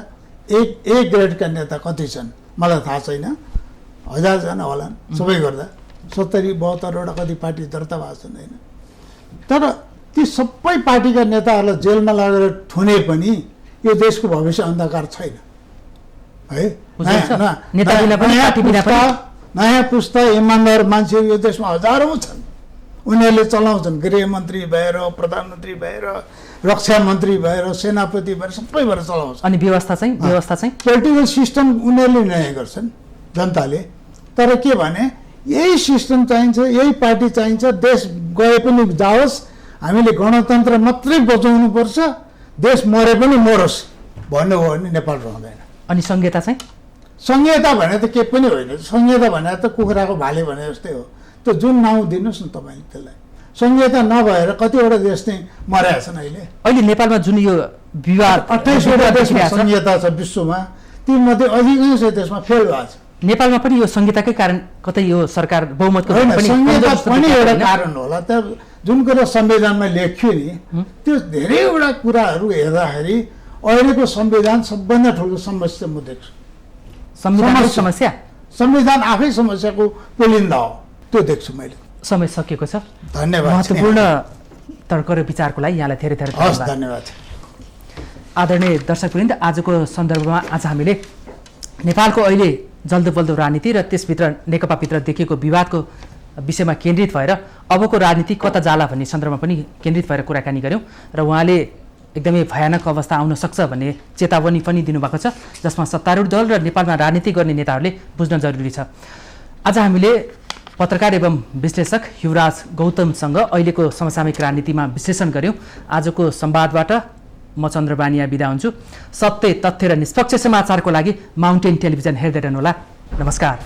ए ग्रेडका नेता कति छन् मलाई थाहा छैन, 1000जना होलान् सबै गर्दा, 70-72वटा कति पार्टी दर्ता भएको छन् होइन। तर ती सबै पार्टीका नेताहरूलाई जेलमा लगेर थुने पनि यो देशको भविष्य अन्धकार छैन है। नयाँ पुस्ता इमान्दार मान्छेहरू यो देशमा हजारौँ छन्, उनीहरूले चलाउँछन्, गृहमन्त्री भएर, प्रधानमन्त्री भएर, रक्षा मन्त्री भएर, सेनापति भएर, सबै भएर चलाउँछन्। अनि व्यवस्था चाहिँ पोलिटिकल सिस्टम उनीहरूले निर्णय गर्छन् जनताले। तर के भने यही सिस्टम चाहिन्छ, यही पार्टी चाहिन्छ, देश गए पनि जाओस्, हामीले गणतन्त्र मात्रै बचाउनुपर्छ, देश मरे पनि मरोस् भन्नुभयो भने नेपाल रहँदैन। अनि संहिता चाहिँ? संहिता भने त के पनि होइन, संहिता भने त कुखुराको भाले भने जस्तै हो। त्यो जुन नाउँ दिनुहोस् न तपाईँले त्यसलाई। संहिता नभएर कतिवटा देश चाहिँ मरेका छन् अहिले नेपालमा जुन यो विवाद 28वटा देशमा संहिता छ विश्वमा, तीमध्ये अधिकांश देशमा फेल भएको छ। नेपालमा पनि यो संहिताकै कारण कतै यो सरकार बहुमतको संहिता पनि एउटा कारण होला। त जुन कुरा संविधानमा लेख्यो नि त्यो धेरैवटा कुराहरू हेर्दाखेरि अहिलेको संविधान सबभन्दा ठुलो समस्या म देख्छु। संविधान आफै समस्याको पुलिन्दा हो, त्यो देख्छु मैले। समय सकिएको छ। धन्यवाद। महत्त्वपूर्ण तर्क र विचारको लागि यहाँलाई धेरै धेरै धन्यवाद। आदरणीय दर्शकवृन्द, आजको सन्दर्भमा आज हामीले नेपालको अहिले जल्दो बल्दो राजनीति र त्यसभित्र नेकपाभित्र देखिएको विवादको विषयमा केन्द्रित भएर अबको राजनीति कता जाला भन्ने सन्दर्भमा पनि केन्द्रित भएर कुराकानी गऱ्यौँ र उहाँले एकदमै भयानक अवस्था आउन सक्छ भन्ने चेतावनी पनि दिनुभएको छ, जसमा सत्तारूढ दल र नेपालमा राजनीति गर्ने नेताहरूले बुझ्न जरुरी छ। आज हामीले पत्रकार एवं विश्लेषक युवराज गौतमसँग अहिलेको समसामयिक राजनीतिमा विश्लेषण गऱ्यौँ। आजको संवादबाट म चन्द्र बानिया बिदा हुन्छु। सत्य, तथ्य र निष्पक्ष समाचारको लागि माउन्टेन टेलिभिजन हेर्दै रहनुहोला। नमस्कार।